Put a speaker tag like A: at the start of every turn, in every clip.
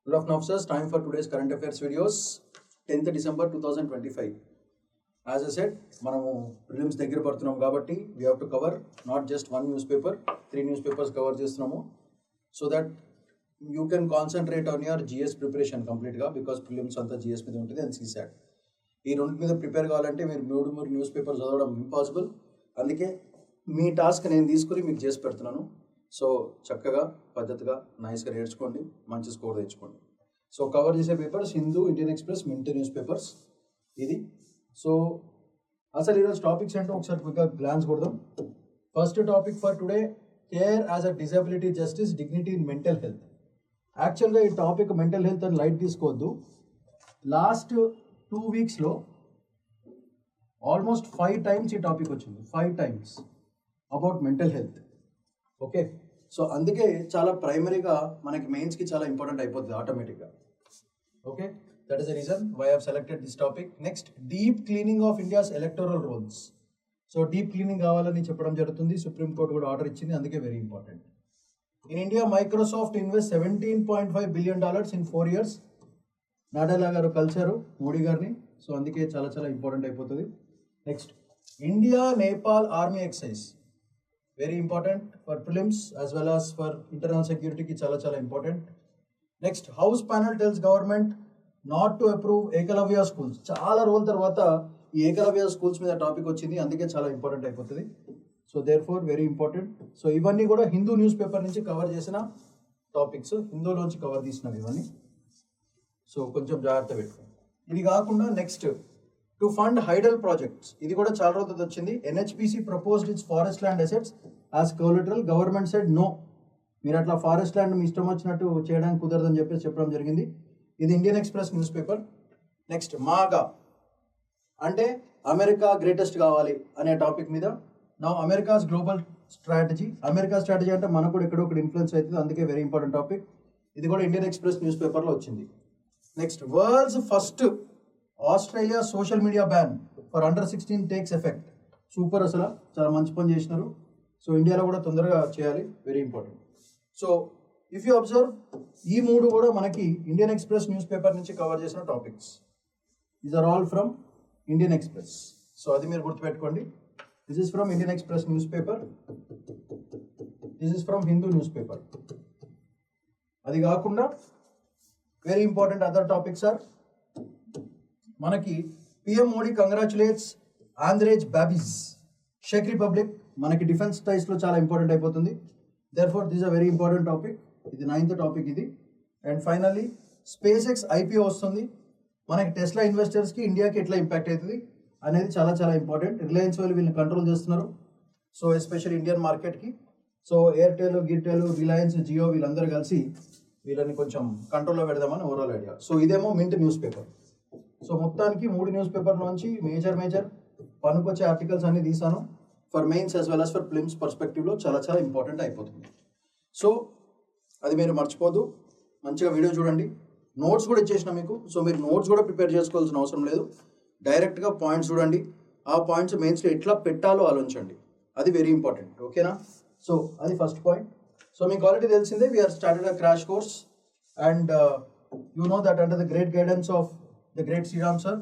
A: Good afternoon, officers. Time for today's current affairs videos. 10th December 2025. As I said, మనము prelims దగ్గర పడుతున్నాం కాబట్టి we have to cover not just one newspaper, 3 newspapers cover చేస్తున్నాము so that you can concentrate on your GS preparation కంప్లీట్గా because prelims అంతా GS మీద ఉంటుంది and CSAT. ఈ రెండు మీద ప్రిపేర్ కావాలంటే మీరు మూడు న్యూస్ పేపర్ చదవడం ఇంపాసిబుల్. అందుకే మీ టాస్క్ నేను తీసుకుని మీకు చేసి పెడుతున్నాను. సో చక్కగా పద్ధతిగా నైస్గా నేర్చుకోండి, మంచి స్కోర్ తెచ్చుకోండి. సో కవర్ చేసే papers Hindu, Indian express, mint news papers ఇది. సో అసలు ఈరోజు టాపిక్స్ ఏంటో ఒకసారి క్విక్గా గ్లాన్స్ కొడదాం. First topic for today, care as a disability justice dignity in mental health. యాక్చువల్గా ఈ టాపిక్ మెంటల్ హెల్త్ అని లైట్ తీసుకోవద్దు. లాస్ట్ 2 వీక్స్లో ఆల్మోస్ట్ 5 టైమ్స్ ఈ టాపిక్ వచ్చింది, 5 times about mental health. Okay, so అందుకే చాలా ప్రైమరీగా మనకి మెయిన్స్కి చాలా ఇంపార్టెంట్ అయిపోతుంది ఆటోమేటిక్గా. Okay, that is the reason why have selected this topic. Next, deep cleaning of India's electoral rolls. So deep cleaning కావాలని చెప్పడం జరుగుతుంది, సుప్రీంకోర్టు కూడా ఆర్డర్ ఇచ్చింది, అందుకే very important. In India Microsoft invest $17.5 billion in 4 years. Nadella గారు కలిశారు మోడీ గారిని, so అందుకే చాలా చాలా ఇంపార్టెంట్ అయిపోతుంది. Next, India Nepal army exercise, very important for prelims as well as for internal సెక్యూరిటీకి చాలా చాలా important. Next, house panel tells government not to approve Eklavya schools. చాలా రోజుల తర్వాత ఈ ఏకలవ్య స్కూల్స్ మీద టాపిక్ వచ్చింది, అందుకే చాలా ఇంపార్టెంట్ అయిపోతుంది. So therefore very important. So ఇవన్నీ కూడా హిందూ న్యూస్ పేపర్ నుంచి కవర్ చేసిన టాపిక్స్, హిందూలోంచి కవర్ తీసినవి ఇవన్నీ. సో కొంచెం జాగ్రత్త పెట్టుకోండి. ఇది కాకుండా next, to fund hydel projects, ఇది కూడా చాలా రోజులు వచ్చింది. NHPC proposed its forest land assets as collateral. Government said no, మీరు అట్లా ఫారెస్ట్ ల్యాండ్ మీ ఇష్టం వచ్చినట్టు చేయడానికి కుదరదని చెప్పేసి చెప్పడం జరిగింది. ఇది Indian Express newspaper. Next, MAGA అంటే అమెరికా గ్రేటెస్ట్ కావాలి అనే టాపిక్ మీద. నా America's global strategy. America strategy అంటే మనకు కూడా ఎక్కడొక్కడ ఇన్ఫ్లుయెన్స్ అవుతుంది, అందుకే వెరీ ఇంపార్టెంట్ టాపిక్. ఇది కూడా ఇండియన్ ఎక్స్ప్రెస్ న్యూస్ పేపర్లో వచ్చింది. Next, world's first Australia social media ban for under 16 takes effect. Super, అసలు చాలా మంచి పని చేసినారు. సో ఇండియాలో కూడా తొందరగా చేయాలి, very important. So if you observe, ఈ మూడు కూడా మనకి ఇండియన్ ఎక్స్ప్రెస్ న్యూస్ పేపర్ నుంచి కవర్ చేసిన topics. These are all from Indian Express. So అది మీరు గుర్తుపెట్టుకోండి. This is from Indian Express newspaper, this is from Hindu newspaper. అది కాకుండా very important other topics are, మనకి PM Modi congratulates Andrej Babis చెక్ Republic. మనకి defence టైస్లో చాలా ఇంపార్టెంట్ అయిపోతుంది. Therefore this a very important topic. ఇది 9th topic ఇది. And finally, space X IPO వస్తుంది. మనకి టెస్లా ఇన్వెస్టర్స్కి ఇండియాకి ఎట్లా ఇంపాక్ట్ అవుతుంది అనేది చాలా చాలా ఇంపార్టెంట్. రిలయన్స్ వాళ్ళు వీళ్ళని కంట్రోల్ చేస్తున్నారు, సో ఎస్పెషల్లీ ఇండియన్ మార్కెట్కి. సో ఎయిర్టెల్, గిర్టెల్, రిలయన్స్, జియో వీళ్ళందరూ కలిసి వీళ్ళని కొంచెం కంట్రోల్లో పెడదామని ఓవరాల్ ఐడియా. సో ఇదేమో మింట్ న్యూస్ పేపర్. సో మొత్తానికి 3 న్యూస్ పేపర్లోంచి మేజర్ పనికొచ్చే ఆర్టికల్స్ అన్ని తీసాను. For mains as well as for prelims పర్స్పెక్టివ్లో చాలా చాలా ఇంపార్టెంట్ అయిపోతుంది. సో అది మీరు మర్చిపోదు, మంచిగా వీడియో చూడండి. నోట్స్ కూడా ఇచ్చేసిన మీకు, సో మీరు నోట్స్ కూడా ప్రిపేర్ చేసుకోవాల్సిన అవసరం లేదు. డైరెక్ట్గా పాయింట్స్ చూడండి, ఆ పాయింట్స్ మెయిన్స్లో ఎట్లా పెట్టాలో ఆలోచించండి, అది వెరీ ఇంపార్టెంట్. ఓకేనా? సో అది ఫస్ట్ పాయింట్. సో మీకు ఆల్రెడీ తెలిసిందే, we are started a crash course and you know that under the great guidance of the great Sriram sir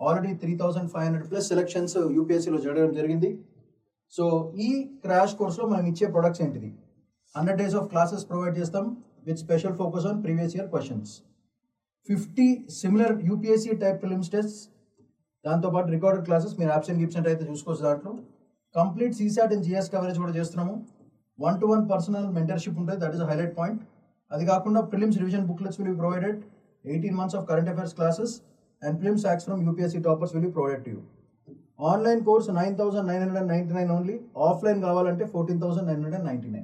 A: already 3,500+ selections యూపీఎస్సీలో జరగడం జరిగింది. సో ఈ క్రాష్ కోర్స్లో మనం ఇచ్చే ప్రొడక్ట్స్ ఏంటిది? 100 days ఆఫ్ క్లాసెస్ ప్రొవైడ్ చేస్తాం with special focus on previous year questions, 50 similar UPSC type prelims tests, దాంతోపాటు రికార్డెడ్ క్లాసెస్. మీరు యాబ్సెంట్ అయితే చూసుకోవచ్చు. దాంట్లో complete CSAT and GS coverage కూడా చేస్తున్నాము. 1-to-1 పర్సనల్ మెంటర్షిప్ ఉంటుంది, that is a highlight point. అది కాకుండా prelims revision booklets will be provided, 18 months of current affairs classes and prelims facts from UPSC toppers will be provided to you. Online course 9,999 only. Offline కావాలంటే 14,999.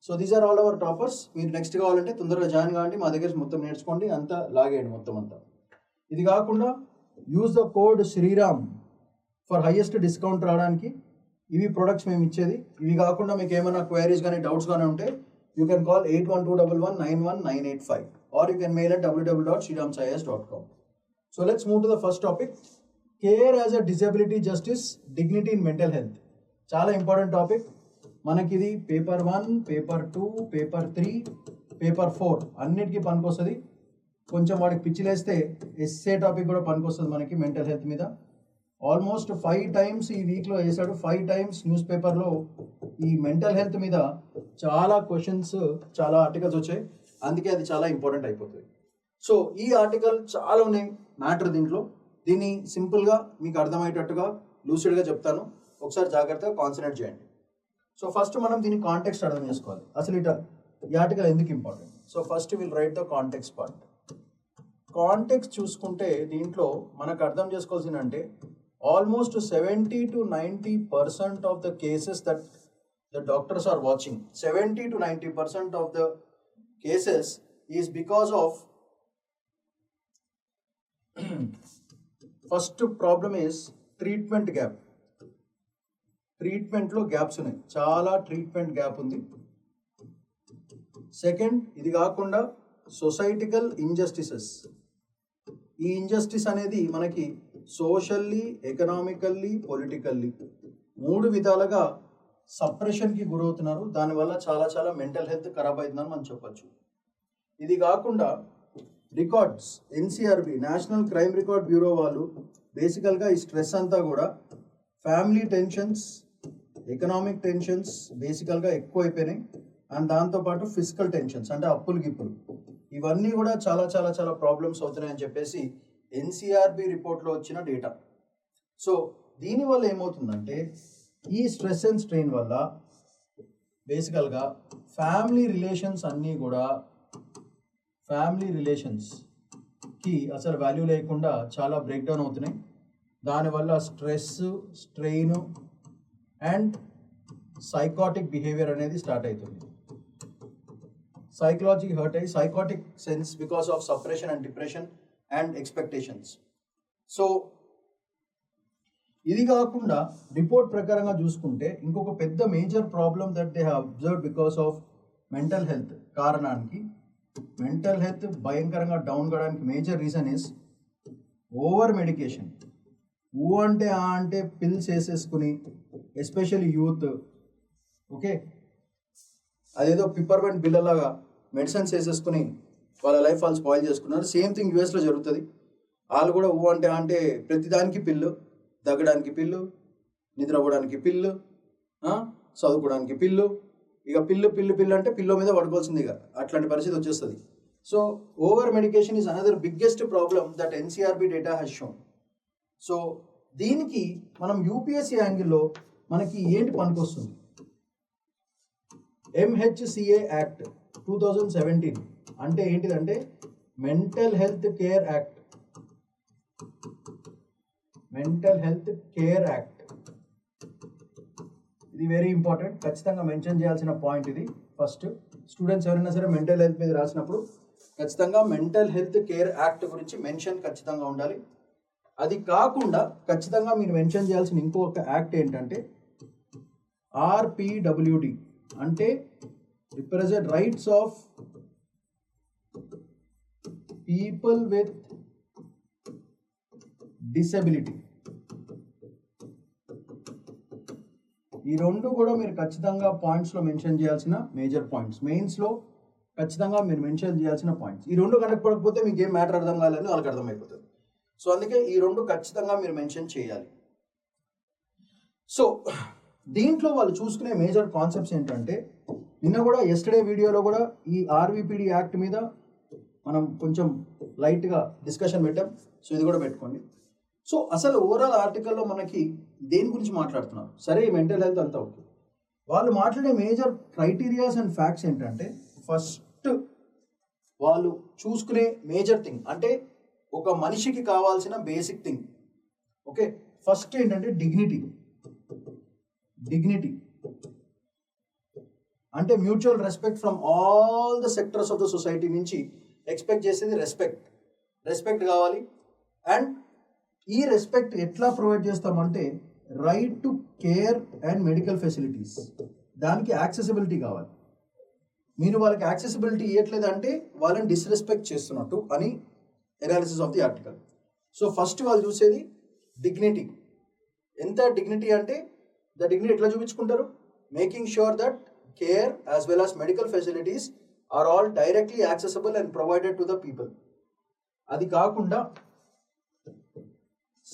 A: So these are all our toppers. మీరు next కావాలంటే తొందరగా join కావండి, మా దగ్గర మొత్తం నేర్చుకోండి, అంతా లాగేయండి మొత్తం అంతా. ఇది కాకుండా use the code Shriram for highest discount రావడానికి. ఇవి ప్రొడక్ట్స్ మేము ఇచ్చేది. ఇవి కాకుండా మీకు ఏమైనా క్వైరీస్ కానీ డౌట్స్ కానీ ఉంటే you can call 8121119985 or you can mail at www.sriramsais.com. So let's move to the first topic. Care as a disability justice, dignity in mental health. చాలా ఇంపార్టెంట్ టాపిక్. మనకి ఇది పేపర్ 1, పేపర్ 2, పేపర్ 3, పేపర్ 4 అన్నిటికీ పనికొస్తుంది. కొంచెం వాడికి పిచ్చిలేస్తే SA topic కూడా పనికొస్తుంది మనకి మెంటల్ హెల్త్ మీద. ఆల్మోస్ట్ 5 టైమ్స్ ఈ వీక్లో వేసాడు, 5 టైమ్స్ న్యూస్ పేపర్లో ఈ మెంటల్ హెల్త్ మీద చాలా క్వశ్చన్స్, చాలా ఆర్టికల్స్ వచ్చాయి. అందుకే అది చాలా ఇంపార్టెంట్ అయిపోతుంది. సో ఈ ఆర్టికల్ చాలా ఉన్నాయి మ్యాటర్ దీంట్లో. దీన్ని సింపుల్గా మీకు అర్థమయ్యేటట్టుగా లూసిడ్గా చెప్తాను, ఒకసారి జాగ్రత్తగా కాన్సన్ట్రేట్ చేయండి. సో ఫస్ట్ మనం దీని కాంటెక్స్ట్ అర్థం చేసుకోవాలి, అసలు ఈ ఆర్టికల్ ఎందుకు important. So first will write the context part. Context చూసుకుంటే దీంట్లో మనకు అర్థం చేసుకోవాల్సింది అంటే almost 70 to 90% of the cases that the doctors are watching, 70 to 90% of the cases is because of first problem is treatment gap. ట్రీట్మెంట్లో gaps ఉన్నాయి, చాలా treatment gap ఉంది. సెకండ్, ఇది కాకుండా సొసైటికల్ ఇంజస్టిసెస్. ఈ ఇంజస్టిస్ అనేది మనకి సోషల్లీ, ఎకనామికల్లీ, పొలిటికల్లీ 3 విధాలుగా సప్రెషన్కి గురవుతున్నారు. దానివల్ల చాలా చాలా మెంటల్ హెల్త్ ఖరాబ్ అవుతుందని మనం చెప్పచ్చు. ఇది కాకుండా records, NCRB national crime record bureau వాళ్ళు బేసికల్గా ఈ స్ట్రెస్ అంతా కూడా ఫ్యామిలీ టెన్షన్స్, ఎకనామిక్ టెన్షన్స్ బేసికల్గా ఎక్కువ అయిపోయినాయి. అండ్ దాంతోపాటు ఫిజికల్ టెన్షన్స్ అంటే అప్పులు గిప్పులు, ఇవన్నీ కూడా చాలా చాలా చాలా ప్రాబ్లమ్స్ అవుతున్నాయని చెప్పేసి ఎన్సిఆర్బి రిపోర్ట్లో వచ్చిన డేటా. సో దీనివల్ల ఏమవుతుందంటే ఈ స్ట్రెస్ అండ్ స్ట్రెయిన్ వల్ల బేసికల్గా ఫ్యామిలీ రిలేషన్స్ అన్నీ కూడా, ఫ్యామిలీ రిలేషన్స్కి అసలు వాల్యూ లేకుండా చాలా బ్రేక్ డౌన్ అవుతున్నాయి. దానివల్ల stress, strain and psychotic behaviour అనేది స్టార్ట్ అవుతుంది. సైకలాజీ హర్ట్ అయ్యి psychotic sense because of suppression and depression and expectations. So ఇది కాకుండా రిపోర్ట్ ప్రకారంగా చూసుకుంటే ఇంకొక పెద్ద major problem that they have observed because of mental health కారణానికి, మెంటల్ హెల్త్ భయంకరంగా డౌన్ కావడానికి major reason is over medication. అంటే పిల్స్ వేసేసుకుని, ఎస్పెషల్లీ యూత్, ఓకే, అదేదో పిప్పర్మెంట్ బిల్లలాగా మెడిసిన్స్ వేసేసుకుని వాళ్ళ లైఫ్ వాళ్ళు స్పాయిల్ చేసుకున్నారు. సేమ్ థింగ్ యూఎస్లో జరుగుతుంది. వాళ్ళు కూడా అంటే ప్రతిదానికి పిల్లు, దగ్గడానికి పిల్లు, నిద్రపోవడానికి పిల్లు, చదువుకోవడానికి పిల్లు, ఇక పిల్లు పిల్లు పిల్లు అంటే పిల్లో మీద పడుకోవాల్సింది, ఇక అట్లాంటి పరిస్థితి వచ్చేస్తుంది. So over medication is another biggest problem that NCRB data has shown. So దీనికి మనం యూపీఎస్సీ యాంగిల్లో మనకి ఏంటి పనికొస్తుంది, MHCA యాక్ట్ 2017 అంటే ఏంటిదంటే mental health care act. Mental health care act ఇది వెరీ ఇంపార్టెంట్, ఖచ్చితంగా మెన్షన్ చేయాల్సిన పాయింట్ ఇది. ఫస్ట్ స్టూడెంట్స్ ఎవరైనా సరే మెంటల్ హెల్త్ మీద రాసినప్పుడు ఖచ్చితంగా మెంటల్ హెల్త్ కేర్ యాక్ట్ గురించి మెన్షన్ ఖచ్చితంగా ఉండాలి. అది కాకుండా ఖచ్చితంగా మీరు మెన్షన్ చేయాల్సిన ఇంకొక యాక్ట్ ఏంటంటే RPWD అంటే represent rights of people with disability. ఈ రెండు కూడా మీరు ఖచ్చితంగా పాయింట్స్లో మెన్షన్ చేయాల్సిన మేజర్ పాయింట్స్, మెయిన్స్లో ఖచ్చితంగా మీరు మెన్షన్ చేయాల్సిన పాయింట్స్. ఈ రెండు కనపడకపోతే మీకు ఏం మ్యాటర్ అర్థం కావాలని వాళ్ళకి అర్థమైపోతుంది. సో అందుకే ఈ రెండు ఖచ్చితంగా మీరు మెన్షన్ చేయాలి. సో దీంట్లో వాళ్ళు చూసుకునే మేజర్ కాన్సెప్ట్స్ ఏంటంటే, నిన్న కూడా ఎస్టర్డే వీడియోలో కూడా ఈ ఆర్విపిడి యాక్ట్ మీద మనం కొంచెం లైట్గా డిస్కషన్ పెట్టాం. సో ఇది కూడా పెట్టుకోండి. సో అసలు ఓవరాల్ ఆర్టికల్లో మనకి దేని గురించి మాట్లాడుతున్నారు, సరే ఈ మెంటల్ హెల్త్ అంతా ఓకే, వాళ్ళు మాట్లాడే మేజర్ క్రైటీరియాస్ అండ్ ఫ్యాక్ట్స్ ఏంటంటే, ఫస్ట్ వాళ్ళు చూసుకునే మేజర్ థింగ్ అంటే ఒక మనిషికి కావాల్సిన బేసిక్ థింగ్, ఓకే, ఫస్ట్ ఏంటంటే డిగ్నిటీ. డిగ్నిటీ అంటే mutual respect from all the sectors of the society నుంచి ఎక్స్పెక్ట్ చేసేది రెస్పెక్ట్ కావాలి. అండ్ ఈ రెస్పెక్ట్ ఎట్లా ప్రొవైడ్ చేస్తామంటే right to care and medical facilities, దానికి యాక్సెసిబిలిటీ కావాలి. మీరు వాళ్ళకి యాక్సెసిబిలిటీ ఇవ్వట్లేదంటే వాళ్ళని డిస్రెస్పెక్ట్ చేస్తున్నట్టు అని analysis of the article. So first వాళ్ళు చూసేది డిగ్నిటీ. ఎంత డిగ్నిటీ అంటే ద డిగ్నిటీ ఎట్లా చూపించుకుంటారు, making sure that care as well as medical facilities are all directly accessible and provided to the people. అది కాకుండా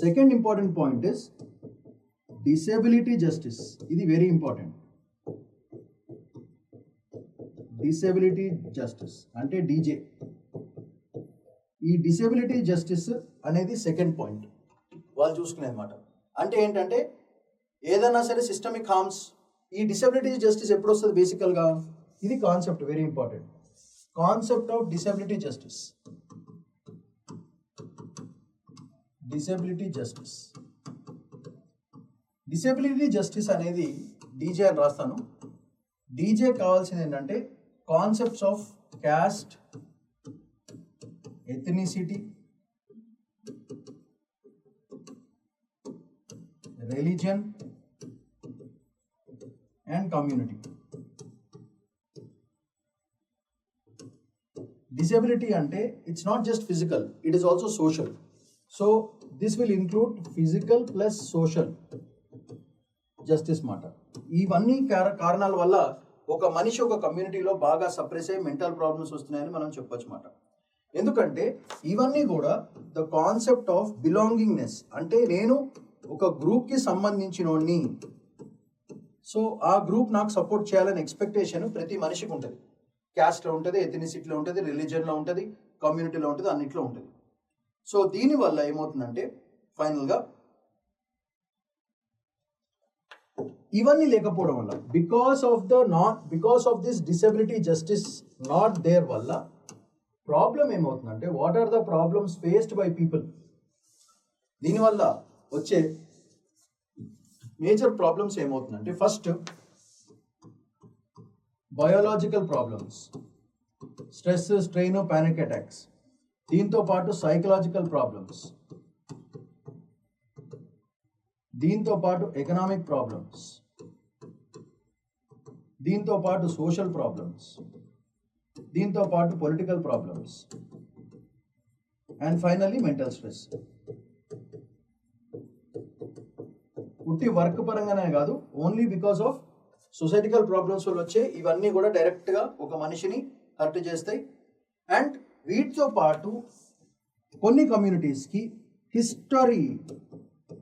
A: second important point is disability justice. ఇది very important. Disability justice అంటే DJ. ఈ disability justice అనేది second point వాళ్ళు చూసుకునే అన్నమాట. అంటే ఏంటంటే ఏదైనా సరే సిస్టమిక్ హార్మ్స్, ఈ డిసేబిలిటీ జస్టిస్ ఎప్పుడు వస్తుంది బేసికల్గా? ఇది concept very important. Concept of disability justice. Disability justice. Disability justice అనేది డీజే అని రాస్తాను. డీజే కావాల్సింది ఏంటంటే concepts of caste, ethnicity, religion and community. Disability అంటే it's not just physical, it is also social. So this will include physical plus social justice మాట. ఇవన్నీ కారణాల వల్ల ఒక మనిషి ఒక కమ్యూనిటీలో బాగా సప్రెస్ అయ్యి మెంటల్ ప్రాబ్లమ్స్ వస్తున్నాయని మనం చెప్పొచ్చు మాట. ఎందుకంటే ఇవన్నీ కూడా ద కాన్సెప్ట్ ఆఫ్ బిలాంగింగ్నెస్. అంటే నేను ఒక గ్రూప్కి సంబంధించినోడిని, సో ఆ గ్రూప్ నాకు సపోర్ట్ చేయాలని ఎక్స్పెక్టేషన్ ప్రతి మనిషికి ఉంటుంది. క్యాస్ట్లో ఉంటుంది, ఎథనిసిటీలో ఉంటుంది, రిలీజియన్లో ఉంటుంది, కమ్యూనిటీలో ఉంటుంది, అన్నిట్లో ఉంటుంది. సో దీనివల్ల ఏమవుతుందంటే ఫైనల్గా ఇవన్నీ లేకపోవడం వల్ల because of this disability justice not there వల్ల ప్రాబ్లం ఏమవుతుందంటే what are the problems faced by people. దీనివల్ల వచ్చే మేజర్ ప్రాబ్లమ్స్ ఏమవుతుందంటే first biological problems, stress, strain, panic attacks. దీంతో పాటు సైకలాజికల్ ప్రాబ్లమ్స్, దీంతో పాటు ఎకనామిక్ ప్రాబ్లమ్స్, దీంతో పాటు సోషల్ ప్రాబ్లమ్స్, దీంతో పాటు political problems and finally mental stress. పుట్టి వర్క్ పరంగానే కాదు, ఓన్లీ బికాస్ ఆఫ్ సొసైటికల్ ప్రాబ్లమ్స్ వల్ల వచ్చే ఇవన్నీ కూడా డైరెక్ట్గా ఒక మనిషిని హర్ట్ చేస్తాయి. అండ్ వీటితో పాటు కొన్ని కమ్యూనిటీస్కి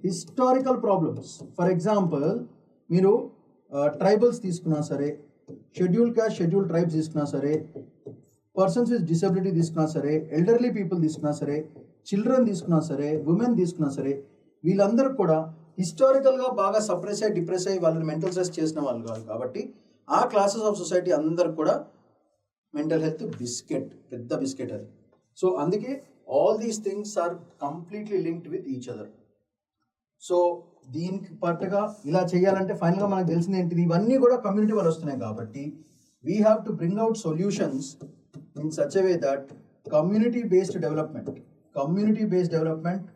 A: హిస్టారికల్ ప్రాబ్లమ్స్. ఫర్ ఎగ్జాంపుల్ మీరు ట్రైబల్స్ తీసుకున్నా సరే, షెడ్యూల్ క్యాస్ట్, షెడ్యూల్ ట్రైబ్స్ తీసుకున్నా సరే, పర్సన్స్ విత్ డిసెబిలిటీ తీసుకున్నా సరే, ఎల్డర్లీ పీపుల్ తీసుకున్నా సరే, చిల్డ్రన్ తీసుకున్నా సరే, ఉమెన్ తీసుకున్నా సరే, వీళ్ళందరూ కూడా హిస్టారికల్గా బాగా సప్రెస్ అయ్యి డిప్రెస్ అయ్యి వాళ్ళని మెంటల్ స్ట్రెస్ చేసిన వాళ్ళు కాదు. కాబట్టి ఆ క్లాసెస్ ఆఫ్ సొసైటీ అందరు కూడా మెంటల్ హెల్త్ బిస్కెట్, పెద్ద బిస్కెట్ అది. సో అందుకే all these things are completely linked with each other. So దీనికి పట్టుగా ఇలా చేయాలంటే ఫైనల్గా మనకు తెలిసింది ఏంటిది, ఇవన్నీ కూడా కమ్యూనిటీ వాళ్ళు వస్తున్నాయి. కాబట్టి we have to bring out solutions in such a way that community based development,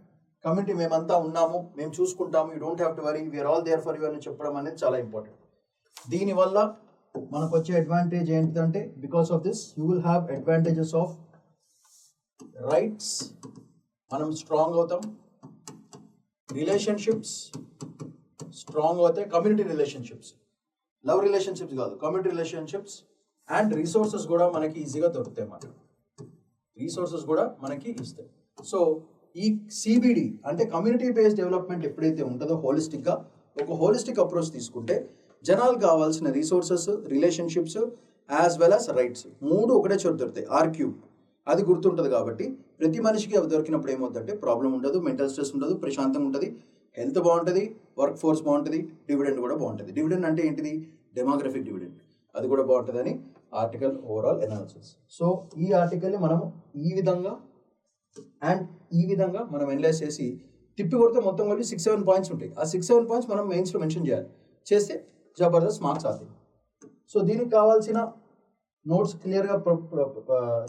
A: community మేమంతా ఉన్నాము, మేము చూసుకుంటాము, you don't have to worry, we are all there for you అని చెప్పడం అనేది చాలా ఇంపార్టెంట్. దీనివల్ల మనకు వచ్చే అడ్వాంటేజ్ ఏంటిదంటే because of this you will have advantages of rights, మనం స్ట్రాంగ్ అవుతాం, రిలేషన్షిప్స్ స్ట్రాంగ్ అవుతాయి, కమ్యూనిటీ రిలేషన్షిప్స్, లవ్ రిలేషన్షిప్స్ కాదు, కమ్యూనిటీ రిలేషన్షిప్స్, అండ్ రిసోర్సెస్ కూడా మనకి ఈజీగా దొరుకుతాయి అన్నమాట. రిసోర్సెస్ కూడా మనకి ఇస్తాయి. సో ఈ సిబిడి అంటే కమ్యూనిటీ బేస్డ్ డెవలప్మెంట్ ఎప్పుడైతే ఉంటుందో హోలిస్టిక్గా, ఒక హోలిస్టిక్ అప్రోచ్ తీసుకుంటే జనాలు కావాల్సిన resources, relationships as well as rights మూడు ఒకటే చోట దొరుకుతాయి. R³ అది గుర్తుంటుంది. కాబట్టి ప్రతి మనిషికి అవి దొరికినప్పుడు ఏమవుతుందంటే ప్రాబ్లం ఉండదు, మెంటల్ స్ట్రెస్ ఉండదు, ప్రశాంతంగా ఉంటుంది, హెల్త్ బాగుంటుంది, వర్క్ ఫోర్స్ బాగుంటుంది, డివిడెండ్ కూడా బాగుంటుంది. డివిడెండ్ అంటే ఏంటిది? డెమోగ్రఫిక్ డివిడెండ్, అది కూడా బాగుంటుందని ఆర్టికల్ ఓవరాల్ ఎనాలిసిస్. సో ఈ ఆర్టికల్ని మనము ఈ విధంగా మనం ఎనలైజ్ చేసి తిప్పి కొడితే మొత్తం కలిపి 6-7 పాయింట్స్ ఉంటాయి. ఆ 6-7 పాయింట్స్ మనం మెయిన్స్లో మెన్షన్ చేయాలి, చేస్తే జబర్దస్త్ మార్క్స్ అవుతాయి. సో దీనికి కావాల్సిన నోట్స్ క్లియర్గా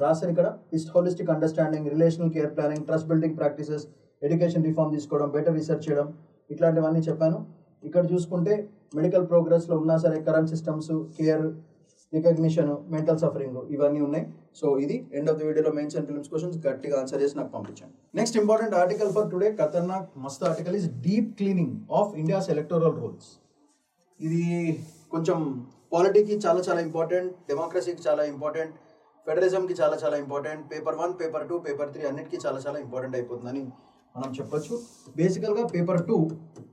A: రాశారు ఇక్కడ. Holistic understanding, relational care planning, trust building practices, education reform తీసుకోవడం, బెటర్ రీసెర్చ్ చేయడం, ఇట్లాంటివన్నీ చెప్పాను. ఇక్కడ చూసుకుంటే మెడికల్ ప్రోగ్రెస్లో ఉన్నా సరే current systems, care, recognition, mental suffering ఇవన్నీ ఉన్నాయి. సో ఇది ఎండ్ ఆఫ్ ద వీడియోలో మెయిన్స్ అండ్ ఫిలిమ్స్ క్వశ్చన్స్ గట్టిగా ఆన్సర్ చేసి నాకు పంపించండి. Next important article for today, ఖతర్నాక్ మస్త్ article is deep cleaning of India's electoral rolls. ఇది కొంచెం పాలిటీకి చాలా చాలా ఇంపార్టెంట్, డెమోక్రసీకి చాలా ఇంపార్టెంట్, ఫెడరలిజంకి చాలా చాలా ఇంపార్టెంట్, పేపర్ 1, పేపర్ 2, పేపర్ 3 అన్నిటికీ చాలా చాలా ఇంపార్టెంట్ అయిపోతుందని మనం చెప్పొచ్చు. బేసికల్గా పేపర్ 2,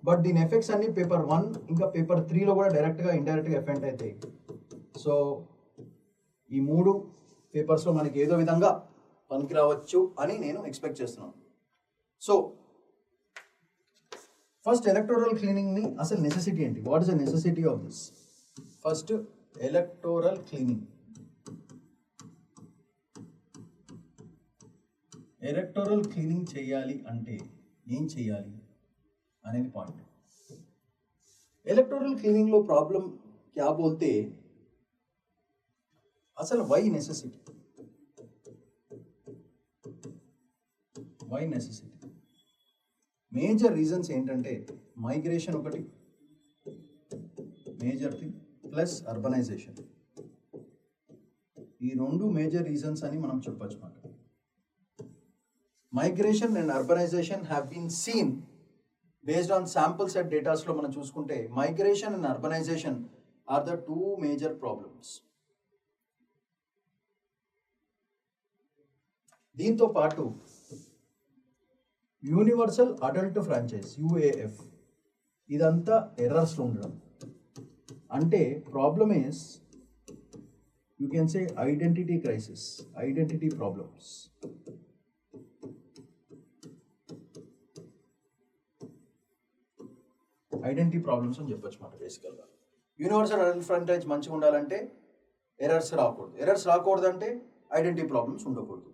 A: బట్ దీని ఎఫెక్ట్స్ అన్ని పేపర్ 1 ఇంకా పేపర్ 3లో కూడా డైరెక్ట్గా ఇండైరెక్ట్గా ఎఫెక్ట్ అవుతాయి. సో ఈ 3 పేపర్స్లో మనకి ఏదో విధంగా పనికి రావచ్చు అని నేను ఎక్స్పెక్ట్ చేస్తున్నాను. సో ఫస్ట్ ఎలక్టోరల్ క్లీనింగ్ని అసలు నెసెసిటీ ఏంటి, what is the necessity of this? First electoral cleaning. Electoral cleaning చేయాలి అంటే ఏం చేయాలి అనేది పాయింట్. ఎలక్టోరల్ క్లీనింగ్లో ప్రాబ్లం క్యా బోల్తే అసలు why necessity, why necessity? Major reasons ఏంటంటే మైగ్రేషన్ ఒకటి మేజర్ థింగ్, ప్లస్ అర్బనైజేషన్. ఈ 2 మేజర్ రీజన్స్ అని మనం చెప్పొచ్చు మాట. Migration and urbanisation have been seen based on sample set డేటాస్లో మనం చూసుకుంటే migration and urbanisation are the 2 major problems. దీంతో పాటు యూనివర్సల్ అడల్ట్ ఫ్రాంచైజ్ UAF ఇదంతా ఎర్రర్స్లో ఉండడం. అంటే problem is you can say identity crisis, identity problems. Identity problems అని చెప్పొచ్చు మాట. బేసికల్గా యూనివర్సల్ అడల్ట్ ఫ్రాంచైజ్ మంచిగా ఉండాలంటే ఎర్రర్స్ రాకూడదు, ఎర్రర్స్ రాకూడదంటే ఐడెంటిటీ ప్రాబ్లమ్స్ ఉండకూడదు.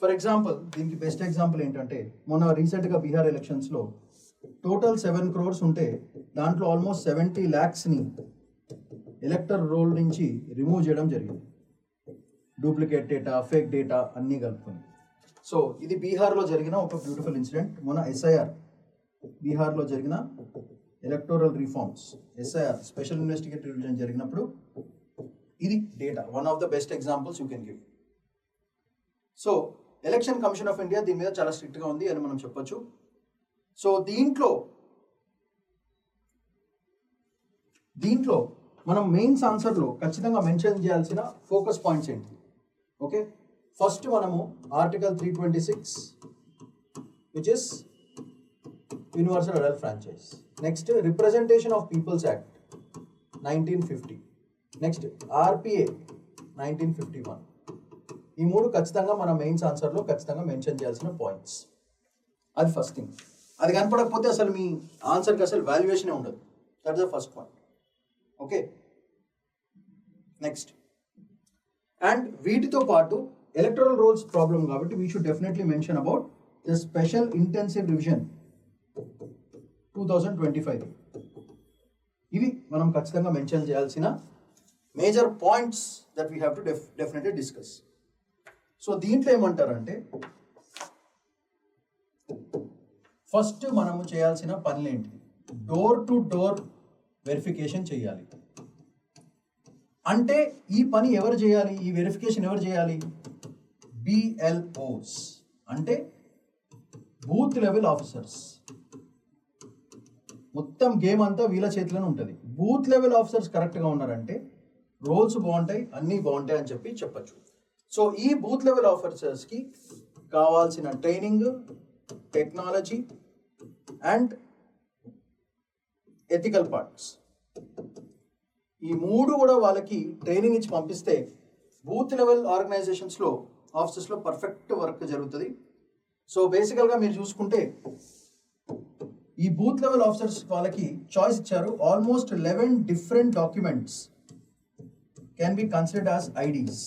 A: ఫర్ ఎగ్జాంపుల్ దీనికి బెస్ట్ ఎగ్జాంపుల్ ఏంటంటే మొన్న రీసెంట్గా బీహార్ ఎలక్షన్స్లో టోటల్ 7 crores ఉంటే దాంట్లో ఆల్మోస్ట్ 70 lakhsని ఎలక్టర్ రోల్ నుంచి రిమూవ్ చేయడం జరిగింది. డూప్లికేట్ డేటా, ఫేక్ డేటా అన్నీ కలుపుకొని. సో ఇది బీహార్లో జరిగిన ఒక బ్యూటిఫుల్ ఇన్సిడెంట్. మొన్న SIR బీహార్లో జరిగిన electoral reforms, SIR special investigative revision జరిగినప్పుడు ఇది data, one of the best examples you can give. So election commission of India దీని మీద చాలా స్ట్రిక్ట్గా ఉంది అని మనం చెప్పొచ్చు. సో దీంట్లో మనం మెయిన్స్ ఆన్సర్లో ఖచ్చితంగా మెన్షన్ చేయాల్సిన ఫోకస్ పాయింట్స్ ఏంటి? ఓకే, ఫస్ట్ మనము article 326 which is universal adult franchise. Next representation of people's act 1950. Next RPA 1951. ఈ 3 ఖచ్చితంగా మన మెయిన్స్ ఆన్సర్లో ఖచ్చితంగా మెన్షన్ చేయాల్సిన పాయింట్స్. అది ఫస్ట్ థింగ్. అది కనపడకపోతే అసలు మీ ఆన్సర్కి అసలు వాల్యుయేషనే ఉండదు. That is the first point. Okay, next and వీటితో పాటు ఎలక్టోరల్ రోల్స్ ప్రాబ్లం కాబట్టి we should definitely mention about the special intensive revision 2025. ఇవి మనం ఖచ్చితంగా మెన్షన్ చేయాల్సిన major points that we have to definitely discuss. So దీంట్లో ఏమంటారంటే ఫస్ట్ మనము చేయాల్సిన పనులేంటి? డోర్ టు డోర్ వెరిఫికేషన్ చేయాలి. అంటే ఈ పని ఎవరు చేయాలి, ఈ వెరిఫికేషన్ ఎవరు చేయాలి? BLOs అంటే బూత్ లెవెల్ ఆఫీసర్స్. మొత్తం గేమ్ అంతా వీళ్ళ చేతిలోనే ఉంటుంది. బూత్ లెవెల్ ఆఫీసర్స్ కరెక్ట్గా ఉన్నారంటే రోల్స్ బాగుంటాయి, అన్నీ బాగుంటాయి అని చెప్పచ్చు. సో ఈ బూత్ లెవెల్ ఆఫీసర్స్కి కావాల్సిన training, technology and ethical parts, ఈ 3 కూడా వాళ్ళకి ట్రైనింగ్ ఇచ్చి పంపిస్తే బూత్ లెవెల్ ఆర్గనైజేషన్స్లో ఆఫీసెస్లో పర్ఫెక్ట్ వర్క్ జరుగుతుంది. సో బేసికల్గా మీరు చూసుకుంటే ఈ బూత్ లెవెల్ ఆఫీసర్స్ వాళ్ళకి చాయిస్ ఇచ్చారు. Almost 11 different documents can be considered as IDs.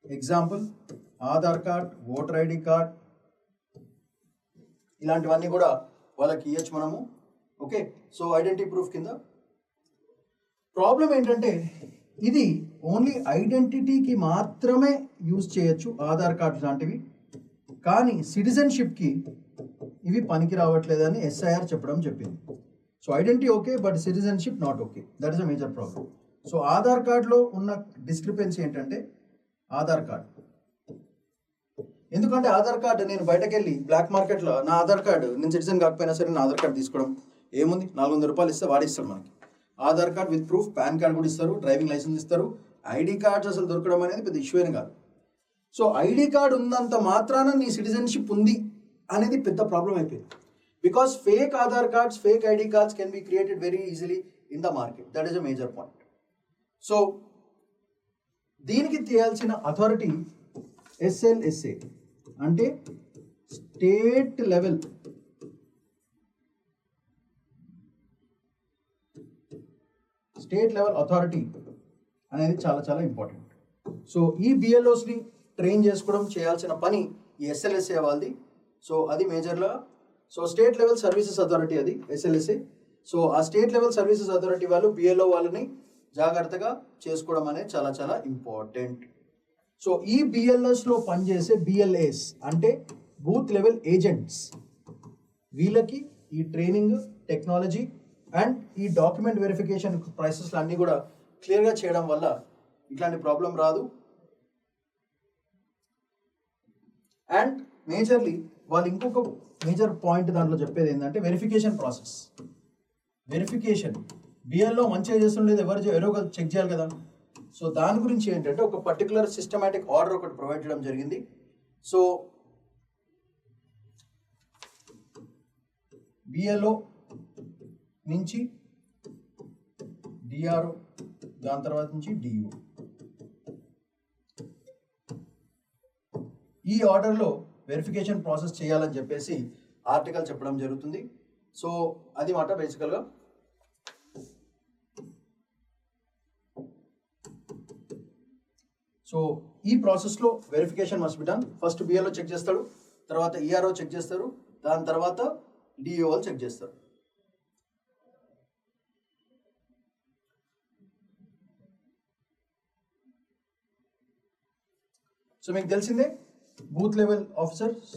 A: Example Aadhaar card, voter ID card, ఇలాంటివన్నీ కూడా వాళ్ళకి ఇవ్వచ్చు మనము. ఓకే, సో ఐడెంటిటీ ప్రూఫ్ కింద. ప్రాబ్లం ఏంటంటే ఇది ఓన్లీ ఐడెంటిటీకి మాత్రమే యూజ్ చేయొచ్చు ఆధార్ కార్డ్ లాంటివి, కానీ సిటిజన్షిప్కి ఇవి పనికి రావట్లేదని SIR చెప్పింది. So identity okay, but citizenship not okay. That is a major problem. So Aadhaar కార్డ్లో ఉన్న డిస్క్రిపెన్సీ ఏంటంటే ఆధార్ కార్డ్, ఎందుకంటే ఆధార్ కార్డు నేను బయటకు వెళ్ళి బ్లాక్ మార్కెట్లో నా ఆధార్ కార్డు, నేను సిటిజన్ కాకపోయినా సరే నా ఆధార్ కార్డు తీసుకోవడం ఏముంది, 400 రూపాయలు ఇస్తే వాడిస్తాడు మనకి. Aadhaar card with proof, pan card కూడా ఇస్తారు, డ్రైవింగ్ లైసెన్స్ ఇస్తారు. ఐడి కార్డ్స్ అసలు దొరకడం అనేది పెద్ద ఇష్యూ ఏం కాదు. సో ఐడి కార్డ్ ఉన్నంత మాత్రాన నీ సిటిజన్షిప్ ఉంది అనేది పెద్ద ప్రాబ్లం అయిపోయింది. Because fake Aadhaar cards, fake ID cards can be created very easily in the market. That is a major point. So దీనికి చేయాల్సిన అథారిటీ SLSA అంటే స్టేట్ లెవెల్ అథారిటీ అనేది చాలా చాలా ఇంపార్టెంట్. సో ఈ BLOస్ని ట్రైన్ చేసుకోవడం చేయాల్సిన పని ఈ SLSA వాళ్ళది. సో అది మేజర్గా, so state level services authority అది SLSA. సో ఆ స్టేట్ లెవెల్ సర్వీసెస్ అథారిటీ వాళ్ళు BLO వాళ్ళని జాగ్రత్తగా చేసుకోవడం అనేది చాలా చాలా ఇంపార్టెంట్. సో ఈ BLSలో పనిచేసే BLAs అంటే బూత్ లెవెల్ ఏజెంట్స్, వీళ్ళకి ఈ ట్రైనింగ్, టెక్నాలజీ అండ్ ఈ డాక్యుమెంట్ వెరిఫికేషన్ ప్రాసెస్లు అన్నీ కూడా క్లియర్గా చేయడం వల్ల ఇట్లాంటి ప్రాబ్లం రాదు. అండ్ మేజర్లీ వాళ్ళు ఇంకొక మేజర్ పాయింట్ దాంట్లో చెప్పేది ఏంటంటే వెరిఫికేషన్ ప్రాసెస్. వెరిఫికేషన్ BLO మంచిగా చేస్తుండేది ఎవరో చెక్ చేయాలి కదా. సో దాని గురించి ఏంటంటే ఒక పర్టికులర్ సిస్టమాటిక్ ఆర్డర్ ఒకటి ప్రొవైడ్ చేయడం జరిగింది. సో BLO నుంచి DRO, దాని తర్వాత నుంచి DO, ఈ ఆర్డర్లో వెరిఫికేషన్ ప్రాసెస్ చేయాలని చెప్పేసి ఆర్టికల్ చెప్పడం జరుగుతుంది. సో అది మాట బేసికల్గా. సో ఈ ప్రాసెస్లో verification must be done. First BLO check చేస్తాడు, తర్వాత ERO చెక్ చేస్తారు, దాని తర్వాత DO వాళ్ళు చెక్ చేస్తారు. సో మీకు తెలిసిందే booth level officers,